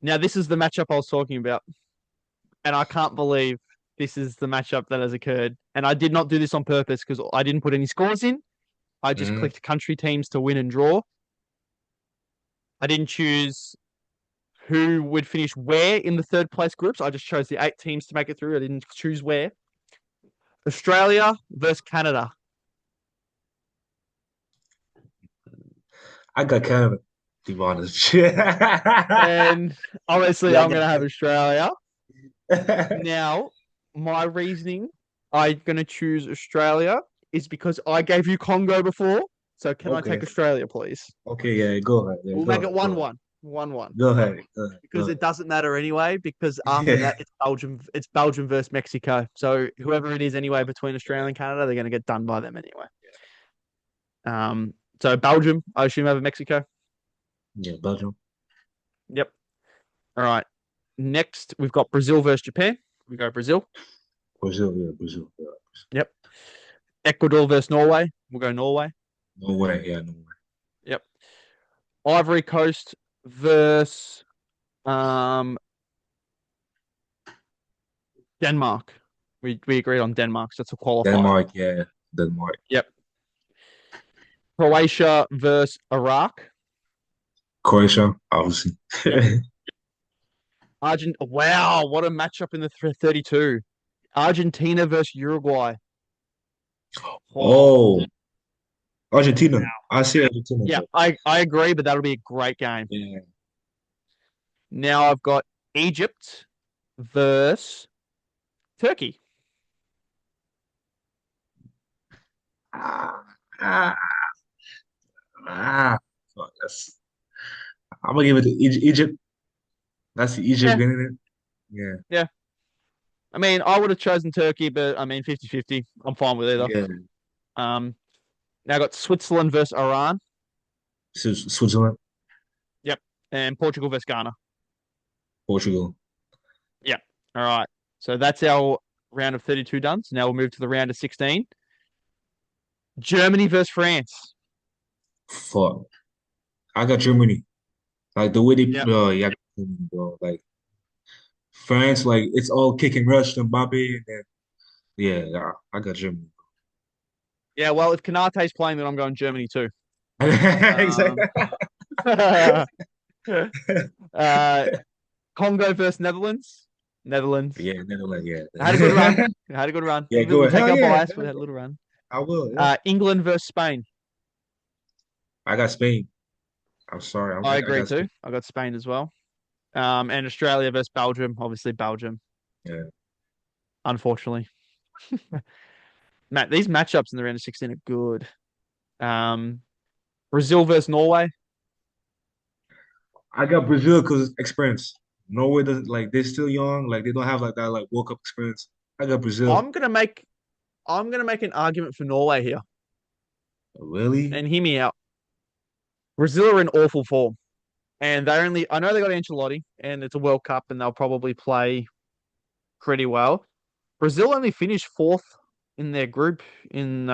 Now this is the matchup I was talking about, and I can't believe this is the matchup that has occurred. And I did not do this on purpose because I didn't put any scores in. I just Mhm. clicked country teams to win and draw. I didn't choose who would finish where in the third place groups. I just chose the 8 teams to make it through. I didn't choose where. Australia versus Canada. I got Canada, to be honest. And obviously, Yeah, I I'm got going to have Australia. Canada. Now, my reasoning, I'm going to choose Australia is because I gave you Congo before. So can I take Okay. Australia, please? Okay, yeah, go ahead. Yeah, We'll go make it ahead. Go ahead. 1-1. 1-1. Go ahead. Go ahead. Go Because ahead. it doesn't matter anyway, because after Yeah. that it's Belgium. It's Belgium versus Mexico. So whoever it is anyway between Australia and Canada, they're gonna get done by them anyway. So Belgium, I assume over Mexico. Yeah, Belgium. Yep. All right. Next, we've got Brazil versus Japan. We go Brazil. Brazil, yeah, Brazil. Yeah. Yep. Ecuador versus Norway. We'll go Norway. No way. Yeah, no way. Yep. Ivory Coast versus um Denmark. We agreed on Denmark, so that's a qualifier. Denmark, yeah. Denmark. Yep. Croatia versus Iraq. Croatia, obviously. Yep. Wow, what a matchup in the 32. Argentina versus Uruguay. Oh, Oh, Argentina. I see Argentina, yeah, bro. I agree, but that'll be a great game. Yeah. Now I've got Egypt versus Turkey. Ah, ah, Fuck, I'm gonna give it to Egypt. That's the Egypt Yeah, getting it. Yeah. yeah. I mean, I would have chosen Turkey, but I mean, 50-50. I'm fine with either. Yeah. Um, now I got Switzerland versus Iran. Switzerland, Yep. And Portugal versus Ghana. Portugal. Yep. All right. So that's our round of 32 done. So now we'll move to the round of 16. Germany versus France. Fuck. I got Germany. Like the way they, Yep. yeah, I got Germany, bro. Like France, like it's all kick and rush and Mbappe, and then yeah, I got Germany. Yeah, well, if Kanate's playing, then I'm going Germany too. Exactly. Um, uh, Congo versus Netherlands. Netherlands. Yeah, Netherlands, I had a good run. yeah. I had a good run. Yeah, go We'll ahead. take Hell our yeah. bias. We Hell had a yeah. little run. I will, yeah. England versus Spain. I got Spain. I'm sorry. I I agree got too. Spain. I got Spain as well. And Australia versus Belgium. Obviously Belgium. Yeah. Unfortunately, Matt, these matchups in the round of 16 are good. Um, Brazil versus Norway. I got Brazil because experience. Norway doesn't like they're still young, like they don't have like that like World Cup experience. I got Brazil. I'm gonna make I'm gonna make an argument for Norway here, Really? and hear me out. Brazil are in awful form, and I know they got Ancelotti, and it's a World Cup, and they'll probably play pretty well. Brazil only finished fourth in their group in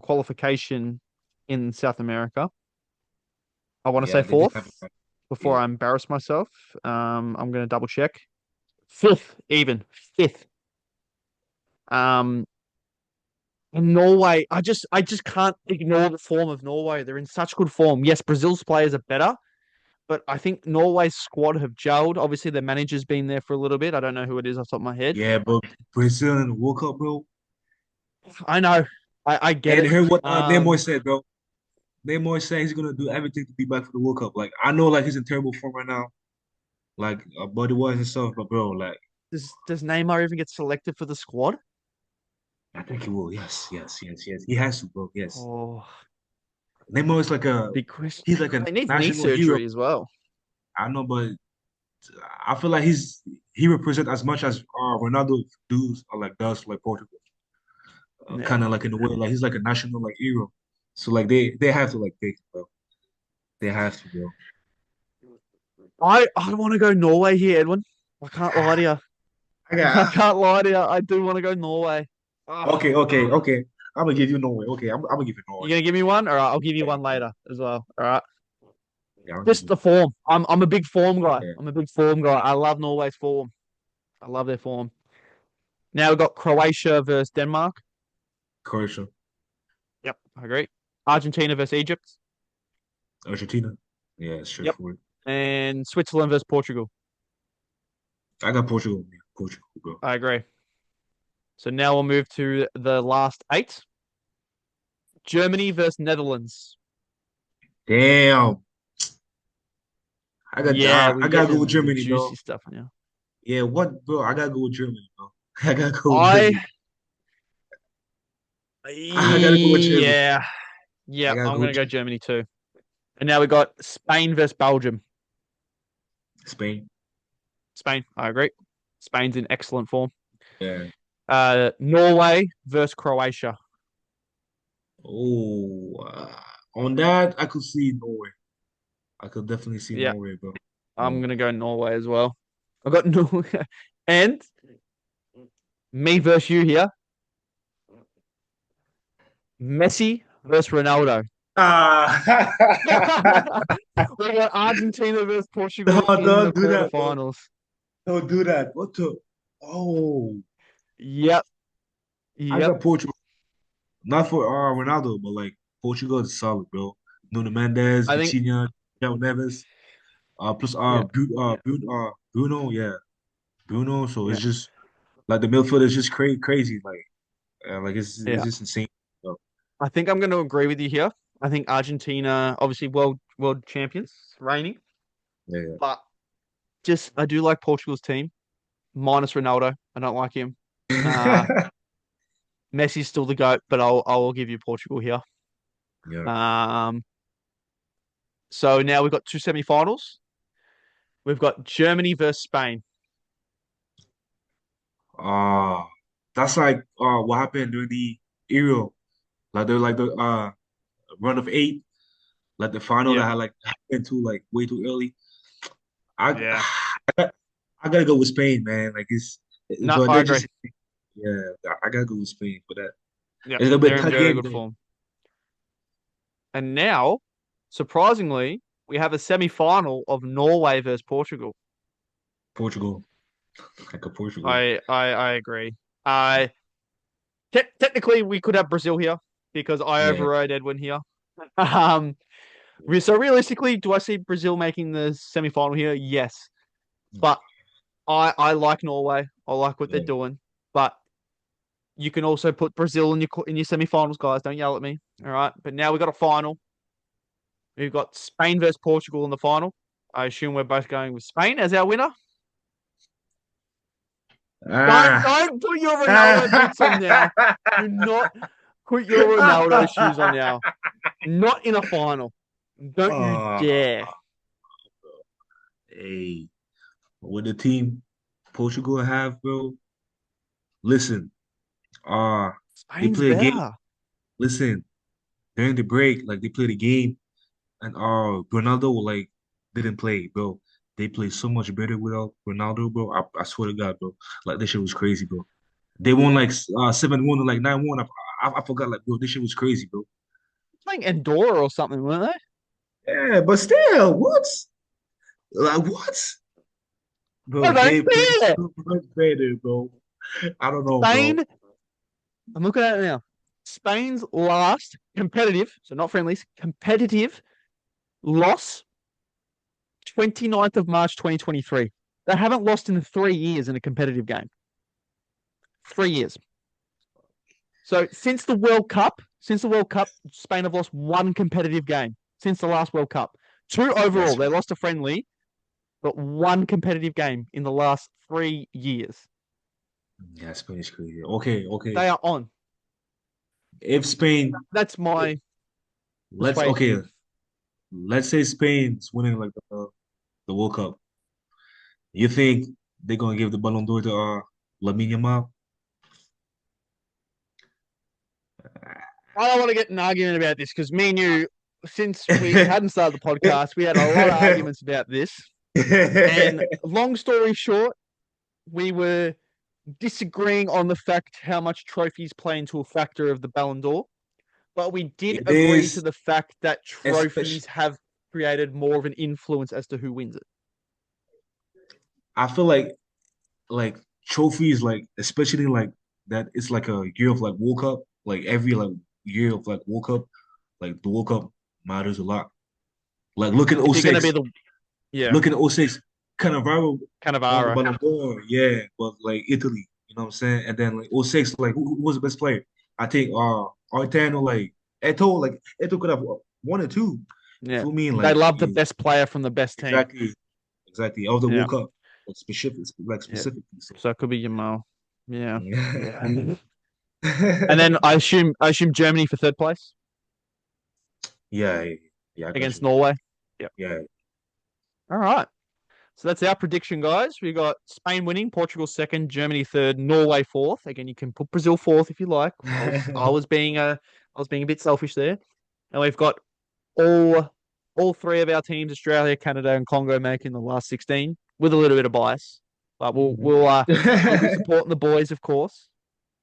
qualification in South America. I want to say Yeah, they did have fourth like, before yeah. I embarrass myself. I'm going to double check. Fifth, even fifth. Um, and Norway, I just can't ignore the form of Norway. They're in such good form. Yes, Brazil's players are better, but I think Norway's squad have gelled. Obviously, their manager's been there for a little bit. I don't know who it is off the top of my head. Yeah, but Brazil in the World Cup, bro. I know, I get And it. heard what Neymar said, bro. Neymar said he's gonna do everything to be back for the World Cup. Like I know, like he's in terrible form right now, like body wise and stuff. But bro, like Does Neymar even get selected for the squad? I think he will. Yes, yes, yes, yes. He has to, bro. Yes. Oh, Neymar is like big question. he's like a He needs knee national hero. surgery as well. I know, but I feel like he represents as much as Ronaldo does or like does for like Portugal. Yeah. Kind of like in a way, like he's like a national like hero. So like they have to like take him, bro. They have to, bro. I want to go Norway here, Edwin. I can't lie to you. I I got can't lie to you. I do want to go Norway. Ah, okay. I'm gonna give you Norway. Okay, I'm gonna give you you Norway. gonna give me one? All right, I'll give you Yeah, one later as well. All right. yeah, I'll give Just you. the form. I'm a big form guy. Yeah, I'm a big form guy. I love Norway's form. I love their form. Now we've got Croatia versus Denmark. Croatia, Yep, I agree. Argentina versus Egypt. Argentina. Yeah, it's Yep. straightforward. And Switzerland versus Portugal. I got Portugal. Yeah, Portugal, bro. I agree. So now we'll move to the last eight. Germany versus Netherlands. Damn, Yeah, I we're gotta go getting with into the Germany, bro. juicy stuff now. Yeah, what, bro? I gotta go with Germany, bro. I gotta go with I Germany. I gotta go with Germany. Yeah. I Yeah, gotta I'm go gonna with go Germany too. And now we got Spain versus Belgium. Spain. Spain, I agree. Spain's in excellent form. Yeah. Norway versus Croatia. Oh, on that, I could see Norway. I could definitely see Yeah, Norway, bro. I'm Yeah. gonna go Norway as well. I got Norway and me versus you here. Messi versus Ronaldo. We Ah, got Argentina versus no, Portugal in the don't do that, bro. quarterfinals. Don't do that. What the? Oh, Yep, I yep, got Portugal. Not for Ronaldo, but like Portugal is solid, bro. Nuno Mendes, I think Vitinha, João Neves, plus yeah, Bruno, yeah, Bruno. So yeah, it's just like the midfield is just crazy, like it's yeah. just insane. Bro. I think I'm going to agree with you here. I think Argentina, obviously world champions, reigning, Yeah, yeah. but just I do like Portugal's team minus Ronaldo. I don't like him. Uh Messi's still the goat, but I'll give you Portugal here. Yeah. Um, so now we've got two semi-finals. We've got Germany versus Spain. Uh that's like what happened during the Euro. Like they're like the run of eight, like the final that Yeah, had like happened too like way too early. I yeah. I gotta go with Spain, man. Like No, but I they're agree. just yeah. I gotta go with Spain for that. Yeah, It's gonna be a they're in tight very game good though. form. And now, surprisingly, we have a semi-final of Norway versus Portugal. Portugal, like a Portugal. I agree. I technically we could have Brazil here because I Yeah, overrode Edwin here. Um, so realistically, do I see Brazil making the semi-final here? Yes, but I like Norway. I like what they're yeah. doing, but you can also put Brazil in your semi-finals, guys. Don't yell at me. All right, but now we got a final. We've got Spain versus Portugal in the final. I assume we're both going with Spain as our winner. Ah. Don't put your Ronaldo boots on now. Do not put your Ronaldo shoes on now. Not in a final. Don't you Oh, dare. hey, with the team Portugal have, bro. Listen, uh, they Spain's play a game. better. Listen, during the break, like they played a game, and Ronaldo like didn't play, bro. They played so much better without Ronaldo, bro. I swear to God, bro. Like this shit was crazy, bro. They won like 7-1 or like 9-1. I forgot, like, bro. This shit was crazy, bro. Playing Andorra or something, weren't they? Yeah, but still, what? Like what? I Bro, don't they played care. so much better, bro. I don't know, bro. Spain, I'm looking at it now. Spain's last competitive, so not friendlies, competitive loss, 29th of March 2023. They haven't lost in 3 years in a competitive game. 3 years. So since the World Cup, Spain have lost one competitive game since the last World Cup. Two overall. That's They lost a friendly, but one competitive game in the last 3 years. yeah, Spain is crazy. Okay, okay. They are on. If Spain, That's my let's persuasion okay, here. let's say Spain's winning like the World Cup. You think they're gonna give the Ballon d'Or to Lamine Yamal? I don't want to get an argument about this because me and you, since we hadn't started the podcast, we had a lot of arguments about this. And long story short, we were disagreeing on the fact how much trophies play into a factor of the Ballon d'Or, but we did It agree to is the fact that especially. trophies have created more of an influence as to who wins it. I feel like trophies, like especially like that. It's like a year of like World Cup. Like every like year of like World Cup, like the World Cup matters a lot. Like look at If you're going to be 06. the, yeah, Look at '06. Cannavaro won the Cannavaro, Ballon d'Or, yeah, but like Italy, you know what I'm saying? And then like '06, like who was the best player? I think Artano, like Eto could have one or two. You yeah, feel me? they Like love the yeah, best player from the best team. exactly, exactly. Of the Yeah, World Cup, like yeah. specifically. So So it could be Jamal. Yeah, yeah. yeah. And then I assume Germany for third place Yeah, yeah, yeah, I got against you. Norway. Yep. Yeah. All right. So that's our prediction, guys. We got Spain winning, Portugal second, Germany third, Norway fourth. Again, you can put Brazil fourth if you like. I was being a bit selfish there. And we've got all all three of our teams, Australia, Canada, and Congo, making the last 16 with a little bit of bias. But we'll Mhm. we'll uh we'll be supporting the boys, of course.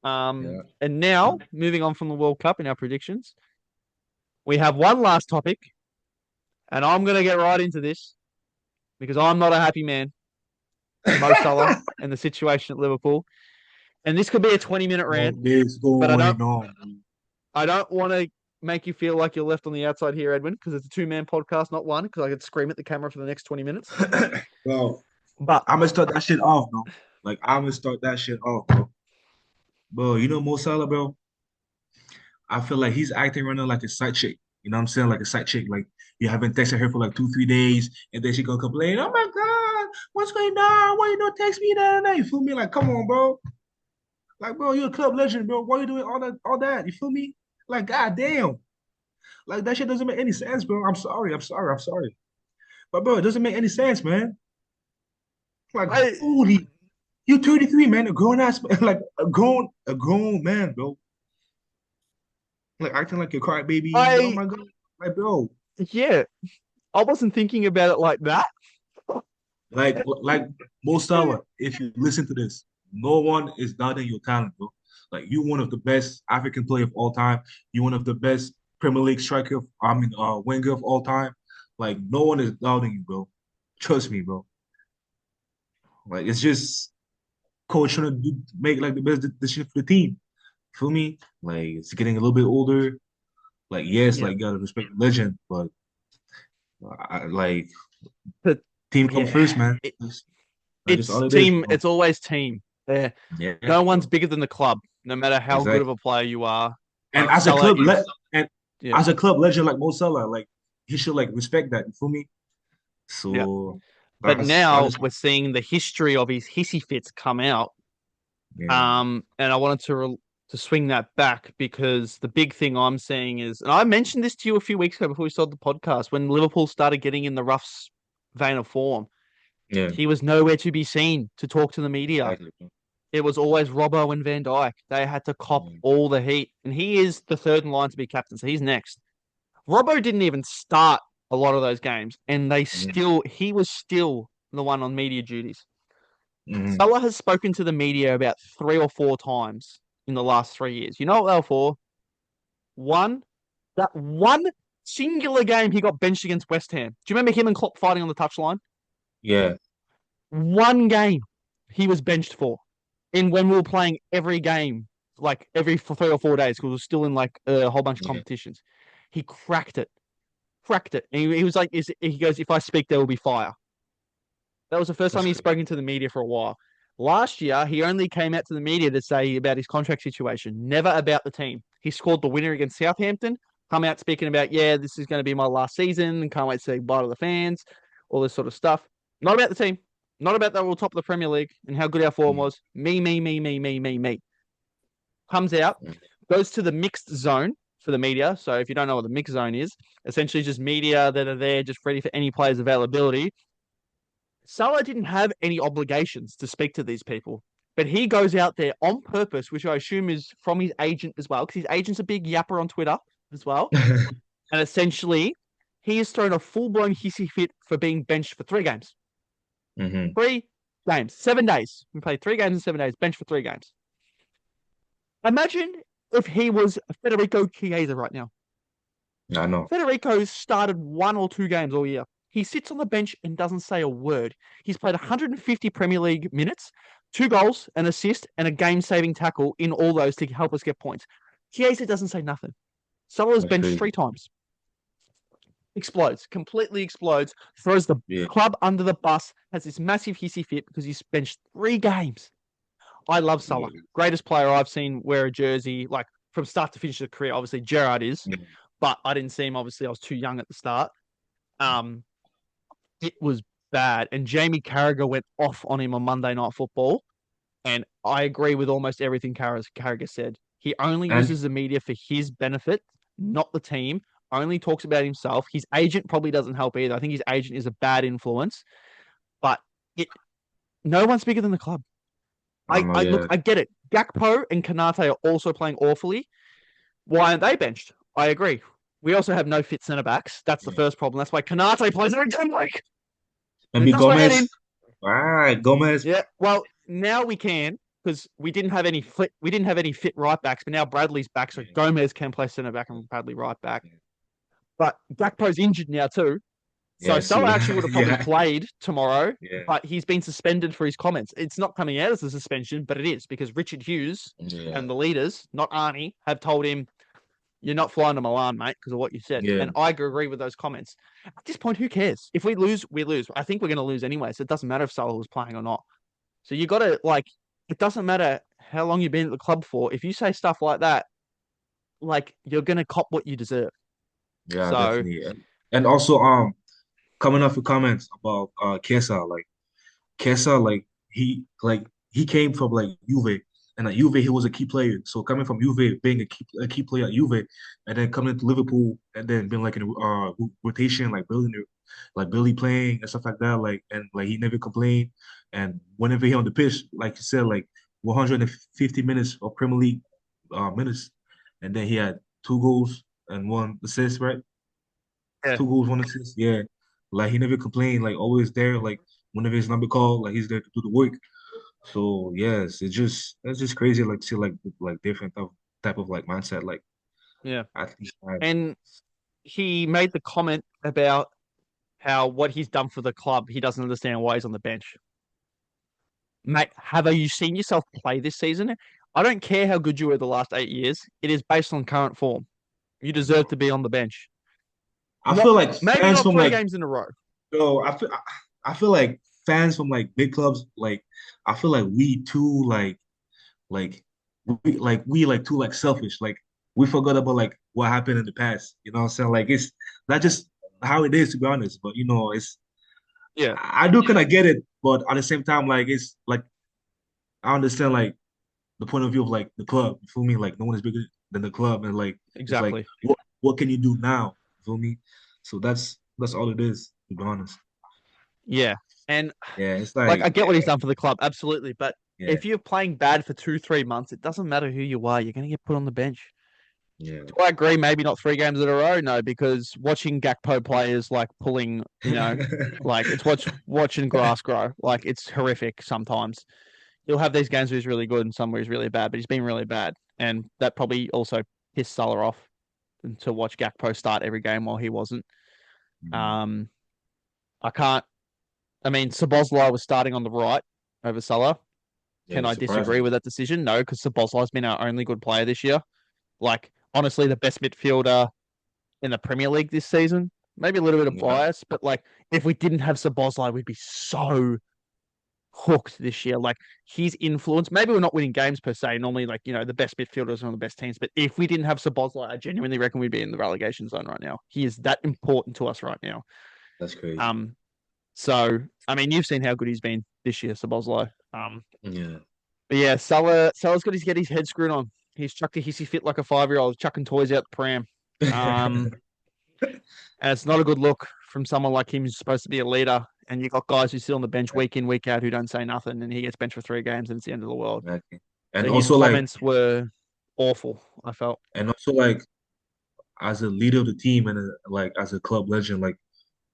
Yeah. And now moving on from the World Cup in our predictions, we have one last topic, and I'm gonna get right into this because I'm not a happy man. Mo Salah and the situation at Liverpool. And this could be a 20-minute rant, What is but going on? I don't want to make you feel like you're left on the outside here, Edwin, because it's a two-man podcast, not one, because I could scream at the camera for the next 20 minutes. Bro, But I'm gonna start that shit off, bro. Like I'm gonna start that shit off, bro. Bro, you know Mo Salah, bro. I feel like he's acting right now like a side chick. You know what I'm saying? Like a side chick. Like you haven't texted her for like 2, 3 days, and then she gonna complain. Oh my God, what's going on? Why you don't text me that? You feel me? Like, come on, bro. Like, bro, you're a club legend, bro. Why you doing all that? You feel me? Like, goddamn. Like that shit doesn't make any sense, bro. I'm sorry. I'm sorry. I'm sorry. But bro, it doesn't make any sense, man. Like, I, holy, you 33, man, a grown ass, like a grown man, bro. Like acting like a crybaby. Oh I, my God, like, bro. yeah, I wasn't thinking about it like that. Like Mo Salah, if you listen to this, no one is doubting your talent, bro. Like you one of the best African player of all time. You one of the best Premier League striker, winger of all time. Like no one is doubting you, bro. Trust me, bro. Like it's just coach trying to make like the best decision for the team. Feel me? Like it's getting a little bit older. Like yes, Yeah, like you gotta respect the legend, but like but team come yeah, first, man. it, Like it's all it's it is, team. bro. It's always team. There, Yeah, no one's bro. bigger than the club, no matter how good of Exactly. a player you are. And as a Salah club is, and yeah, as a club legend like Mo Salah, like he should like respect that. You feel me? yeah. So But I now just we're seeing the history of his hissy fits come out. yeah And I wanted to swing that back because the big thing I'm seeing is, and I mentioned this to you a few weeks ago before we started the podcast, when Liverpool started getting in the rough vein of form, yeah he was nowhere to be seen to talk to the media. exactly. Bro. It was always Robbo and Van Dijk. They had to cop Yeah. all the heat, and he is the third in line to be captain, so he's next. Robbo didn't even start a lot of those games, and he was still the one on media duties. Mhm. Salah has spoken to the media about 3 or 4 times in the last 3 years. You know what they were for? One, that one singular game he got benched against West Ham. Do you remember him and Klopp fighting on the touchline? Yeah, One game he was benched for. In when we were playing every game, like every for 3 or 4 days, because we were still in like a whole bunch of yeah. competitions. He cracked it. Cracked it. And he was like, he goes, if I speak, there will be fire. That was the first time That's he's crazy. spoken to the media for a while. Last year, he only came out to the media to say about his contract situation, never about the team. He scored the winner against Southampton, come out speaking about, yeah, this is going to be my last season and can't wait to say bye to the fans, all this sort of stuff. Not about the team, not about that we're top of the Premier League and how good our form Mhm. was. Me, me, me, me, me, me, me. Comes out, Mhm. goes to the mixed zone for the media. So if you don't know what the mixed zone is, essentially just media that are there just ready for any player's availability. Salah didn't have any obligations to speak to these people, but he goes out there on purpose, which I assume is from his agent as well, because his agent's a big yapper on Twitter as well. And essentially, he has thrown a full blown hissy fit for being benched for 3 games. Mhm. 3 games, 7 days. We played 3 games in 7 days, benched for 3 games. Imagine if he was Federico Chiesa right now. I know. Federico started 1 or 2 games all year. He sits on the bench and doesn't say a word. He's played 150 Premier League minutes, 2 goals, an assist, and a game-saving tackle in all those to help us get points. Chiesa doesn't say nothing. Salah's That's benched crazy. 3 times. Explodes, completely explodes, throws the Yeah. club under the bus, has this massive hissy fit because he's benched 3 games. I love Salah. Yeah. Greatest player I've seen wear a jersey, like from start to finish of the career. Obviously, Gerrard is, Yeah. but I didn't see him. Obviously, I was too young at the start. Um, it was bad. And Jamie Carragher went off on him on Monday Night Football. And I agree with almost everything Carragher said. He only And uses the media for his benefit, not the team. Only talks about himself. His agent probably doesn't help either. I think his agent is a bad influence, but it no one's bigger than the club. I don't know, I look, yeah, I get it. Gakpo and Kanate are also playing awfully. Why aren't they benched? I agree. We also have no fit centre backs. That's the yeah. first problem. That's why Kanate plays every game week. And it Maybe does my head Gomez. in. All right, Gomez. Yeah. Well, now we can because we didn't have any fit. We didn't have any fit right backs, but now Bradley's back, so Yeah, Gomez can play centre back and Bradley right back. yeah, But Gakpo's injured now too. yeah. So I Salah see. actually would have probably Yeah, played tomorrow, yeah, but he's been suspended for his comments. It's not coming out as a suspension, but it is because Richard Hughes yeah, and the leaders, not Arnie, have told him, you're not flying to Milan, mate, because of what you said. yeah, And I agree with those comments. At this point, who cares? If we lose, we lose. I think we're going to lose anyway, so it doesn't matter if Salah was playing or not. So you got to, like, it doesn't matter how long you've been at the club for. If you say stuff like that, like, you're going to cop what you deserve. yeah, So, definitely. And also, coming off your comments about Kesa, like. Kesa, like he came from like Juve, and at Juve he was a key player. So coming from Juve, being a key player at Juve, and then coming to Liverpool, and then being like in a rotation, like Billy playing and stuff like that, like and like he never complained. And whenever he on the pitch, like you said, like 150 minutes of Premier League minutes, and then he had 2 goals and 1 assist, right? yeah, 2 goals, 1 assist. Yeah. Like he never complained, like always there, like whenever his number called, like he's there to do the work. So yes, it's just crazy like to see like different type of like mindset like yeah. athletes have. And he made the comment about how what he's done for the club, he doesn't understand why he's on the bench. Mate, have you seen yourself play this season? I don't care how good you were the last 8 years. It is based on current form. You deserve to be on the bench. I Not feel like maybe fans not from three like games in a row. yo, I feel like fans from like big clubs like I feel like we too like we like too like selfish. Like we forgot about like what happened in the past. You know what I'm saying? Like it's not just how it is to be honest, but it's Yeah, I do kind of get it, but at the same time, like it's like I understand like the point of view of like the club. You feel me? Like no one is bigger than the club, and like it's like exactly. what can you do now? You feel me? So that's all it is, to be honest. Yeah. And Yeah, it's like like I get what he's done for the club, absolutely. But yeah, if you're playing bad for 2, 3 months, it doesn't matter who you are, you're gonna get put on the bench. yeah. Do I agree? Maybe not 3 games in a row, no, because watching Gakpo play is like pulling, like it's watching grass grow. Like it's horrific sometimes. He'll have these games where he's really good and some where he's really bad, but he's been really bad. And that probably also pissed Salah off to watch Gakpo start every game while he wasn't. Mhm. Um, I can't. I mean, Sabozlai was starting on the right over Salah. Yeah, Can it's I disagree surprising. with that decision? No, because Sabozlai's been our only good player this year. Like, honestly, the best midfielder in the Premier League this season. Maybe a little bit of Yeah, bias, but like, if we didn't have Sabozlai, we'd be so hooked this year. Like, his influence. Maybe we're not winning games per se. Normally, like, the best midfielders are on the best teams. But if we didn't have Sabozlai, I genuinely reckon we'd be in the relegation zone right now. He is that important to us right now. that's crazy. Um, So, I mean, you've seen how good he's been this year, Sabozlai. Yeah. But yeah, Salah's got to get his head screwed on. He's chucked a hissy fit like a 5-year-old, chucking toys out the pram. Um, and it's not a good look from someone like him who's supposed to be a leader. And you've got guys who sit on the bench week in, week out who don't say nothing, and he gets benched for 3 games, and it's the end of the world. Exactly. So And his also like comments were awful, I felt. and also like as a leader of the team and like as a club legend, like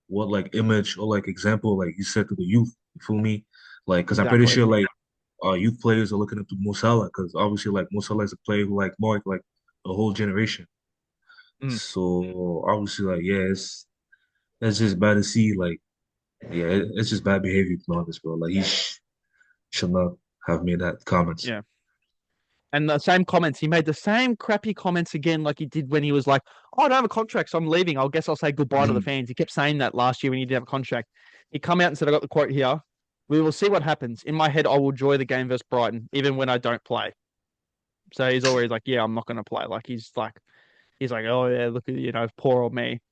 what like image or like example like you said to the youth, you feel me? Like because I'm pretty Exactly. sure like youth players are looking up to Mo Salah because obviously like Mo Salah is a player who like marked like a whole generation. Mm. So obviously like yeah, it's just bad to see like yeah, it's just bad behavior to be honest, bro. Like he should not have made that comments. Yeah. And the same comments, he made the same crappy comments again, like he did when he was like, "Oh, I don't have a contract, so I'm leaving. I guess I'll say goodbye to the Mhm. fans." He kept saying that last year when he didn't have a contract. He come out and said, "I got the quote here. We will see what happens. In my head, I will enjoy the game versus Brighton, even when I don't play." So he's always like, "Yeah, I'm not going to play." Like he's like, "Oh yeah, look at poor old me."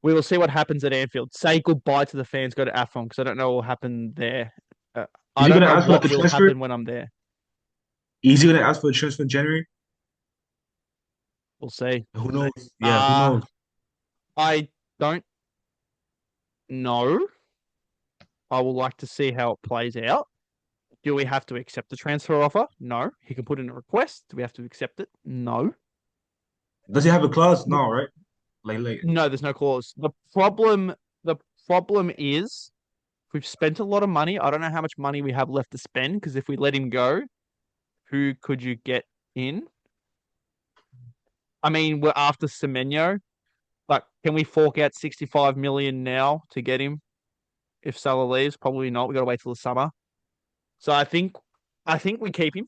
We will see what happens at Anfield. Say goodbye to the fans. Go to AFCON because I don't know what will happen there. Is I he don't gonna know ask for like what a will transfer? happen when I'm there. Is he gonna ask for a transfer in January? We'll see. Who knows? Yeah, who Uh knows? I don't know. I will like to see how it plays out. Do we have to accept the transfer offer? No. He can put in a request. Do we have to accept it? No. Does he have a clause? The, No, right? Like, no, there's no clause. The problem is we've spent a lot of money. I don't know how much money we have left to spend because if we let him go, who could you get in? I mean, we're after Semenyo. Like, can we fork out 65 million now to get him if Salah leaves? Probably not. We got to wait till the summer. So I think we keep him.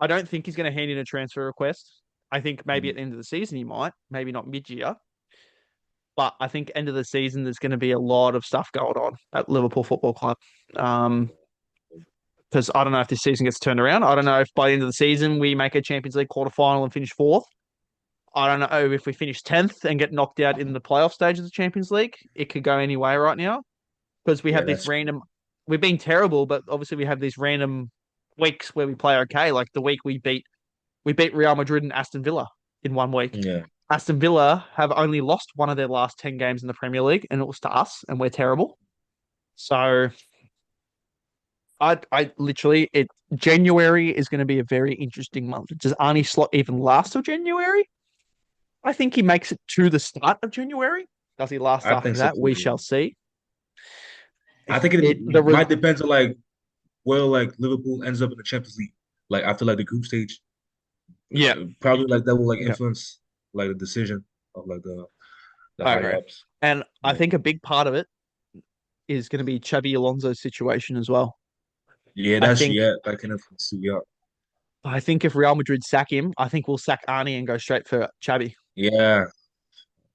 I don't think he's going to hand in a transfer request. I think maybe at mm, the end of the season he might, maybe not mid-year, but I think end of the season there's going to be a lot of stuff going on at Liverpool Football Club. Um, because I don't know if this season gets turned around. I don't know if by the end of the season we make a Champions League quarter final and finish fourth. I don't know if we finish 10th and get knocked out in the playoff stage of the Champions League. It could go any way right now because we yeah, have this that's true. random. We've been terrible, but obviously we have these random weeks where we play okay. Like the week we beat Real Madrid and Aston Villa in 1 week. Yeah, Aston Villa have only lost one of their last 10 games in the Premier League, and it was to us, and we're terrible. So I literally, January is going to be a very interesting month. Does Arnie Slot even last till January? I think he makes it to the start of January. Does he last I after think so that? too. We Yeah. shall see. I If think it it the might depend on like where like Liverpool ends up in the Champions League, like after like the group stage. Yeah, Probably like that will like yeah, influence like the decision of like the I higher agree. ups. And I Yeah, think a big part of it is going to be Xabi Alonso's situation as well. yeah, I that's think yeah, that can influence too. Yeah, I think if Real Madrid sack him, I think we'll sack Arnie and go straight for Xabi. yeah,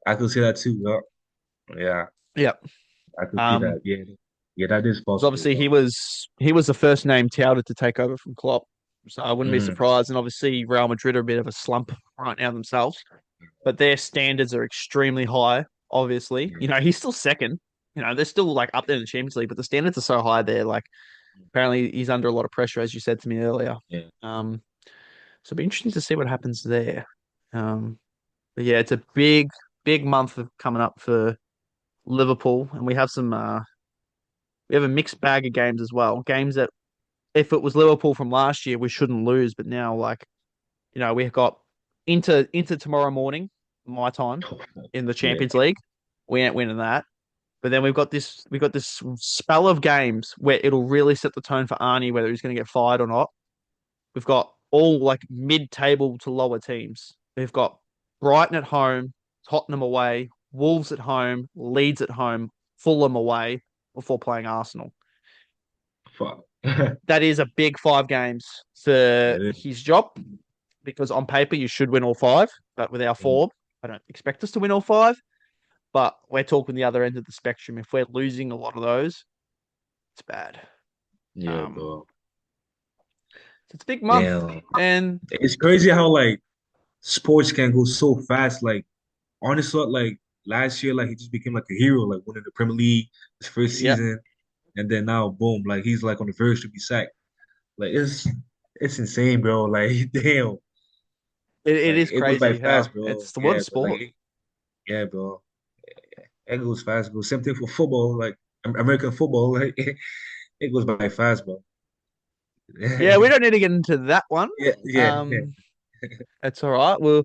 I could see that too. Yeah, yeah, Yeah. I could see Um, that. Yeah, yeah, that is because possible. obviously he was the first name touted to take over from Klopp. So I Yeah. wouldn't be surprised. And obviously Real Madrid are a bit of a slump right now themselves. But their standards are extremely high, obviously. Yeah. He's still second. They're still like up there in the Champions League, but the standards are so high there. Like apparently he's under a lot of pressure, as you said to me earlier. Yeah. Um, so it'll be interesting to see what happens there. Um, but yeah, it's a big, big month of coming up for Liverpool, and we have a mixed bag of games as well. Games that if it was Liverpool from last year, we shouldn't lose, but now like we've got into tomorrow morning, my time in the Yeah. Champions League. We ain't winning that. But then we've got this spell of games where it'll really set the tone for Arnie whether he's going to get fired or not. We've got all like mid-table to lower teams. We've got Brighton at home, Tottenham away, Wolves at home, Leeds at home, Fulham away before playing Arsenal. Fuck. It That is a big 5 games for is. his job because on paper you should win all five, but with our Mhm. form, I don't expect us to win all five. But we're talking the other end of the spectrum. If we're losing a lot of those, it's bad. Yeah, Um, bro. so it's a big month, Damn. and It's crazy how like sports can go so fast. Like honestly, like last year, like he just became like a hero, like winning the Premier League his first yeah, season, and then now, boom, like he's like on the verge to be sacked. Like it's insane, bro. Like damn, it like is it goes by crazy how fast, bro. it's the world Yeah, of but sport. yeah, bro. It goes fast, bro. Same thing for football, like American football, like it goes by fast, bro. Yeah, we don't need to get into that one. Yeah, yeah, yeah, Um, that's all right. Well,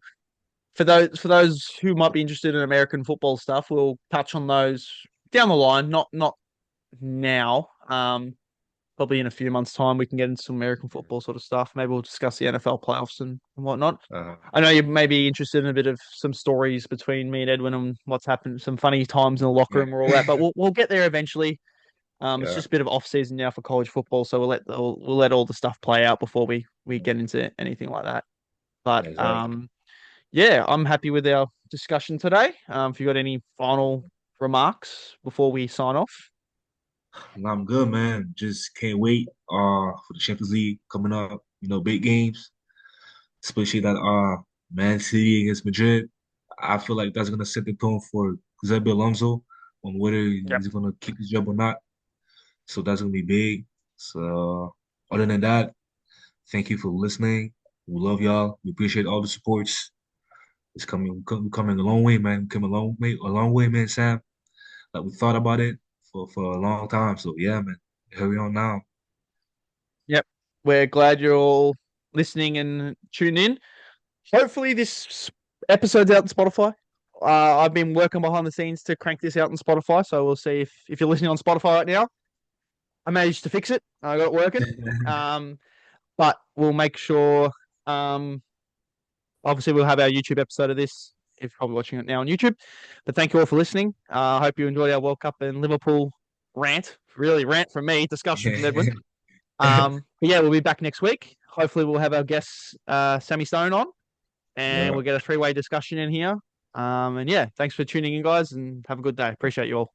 for those who might be interested in American football stuff, we'll touch on those down the line. Not now. Probably in a few months' time, we can get into some American football sort of stuff. Maybe we'll discuss the NFL playoffs and whatnot. uh, I know you may be interested in a bit of some stories between me and Edwin and what's happened, some funny times in the locker yeah, room and all that, but we'll get there eventually. It's yeah, just a bit of off season now for college football, so we'll let all the stuff play out before we get into anything like that. But exactly. yeah, I'm happy with our discussion today. If you got any final remarks before we sign off, No, I'm good, man. Just can't wait for the Champions League coming up. You know, big games, especially that Man City against Madrid. I feel like that's gonna set the tone for Xabi Alonso on whether yep. he's gonna keep his job or not. So that's gonna be big. So other than that, thank you for listening. We love y'all. We appreciate all the supports. It's coming a long way, man. Come a long way, man, Sam. Like we thought about it for a long time. So yeah, man. Here we are now. Yep. We're glad you're all listening and tuned in. Hopefully, this episode's out on Spotify. I've been working behind the scenes to crank this out on Spotify, so we'll see if you're listening on Spotify right now. I managed to fix it. I got it working. Um, but we'll make sure. Um, obviously, we'll have our YouTube episode of this if you're probably watching it now on YouTube. But thank you all for listening. I hope you enjoyed our World Cup and Liverpool rant. Really, rant from me, discussion from Edwin. But yeah, we'll be back next week. Hopefully, we'll have our guest Sammy Stone on, and Yeah. we'll get a three-way discussion in here. And yeah, thanks for tuning in, guys, and have a good day. Appreciate you all.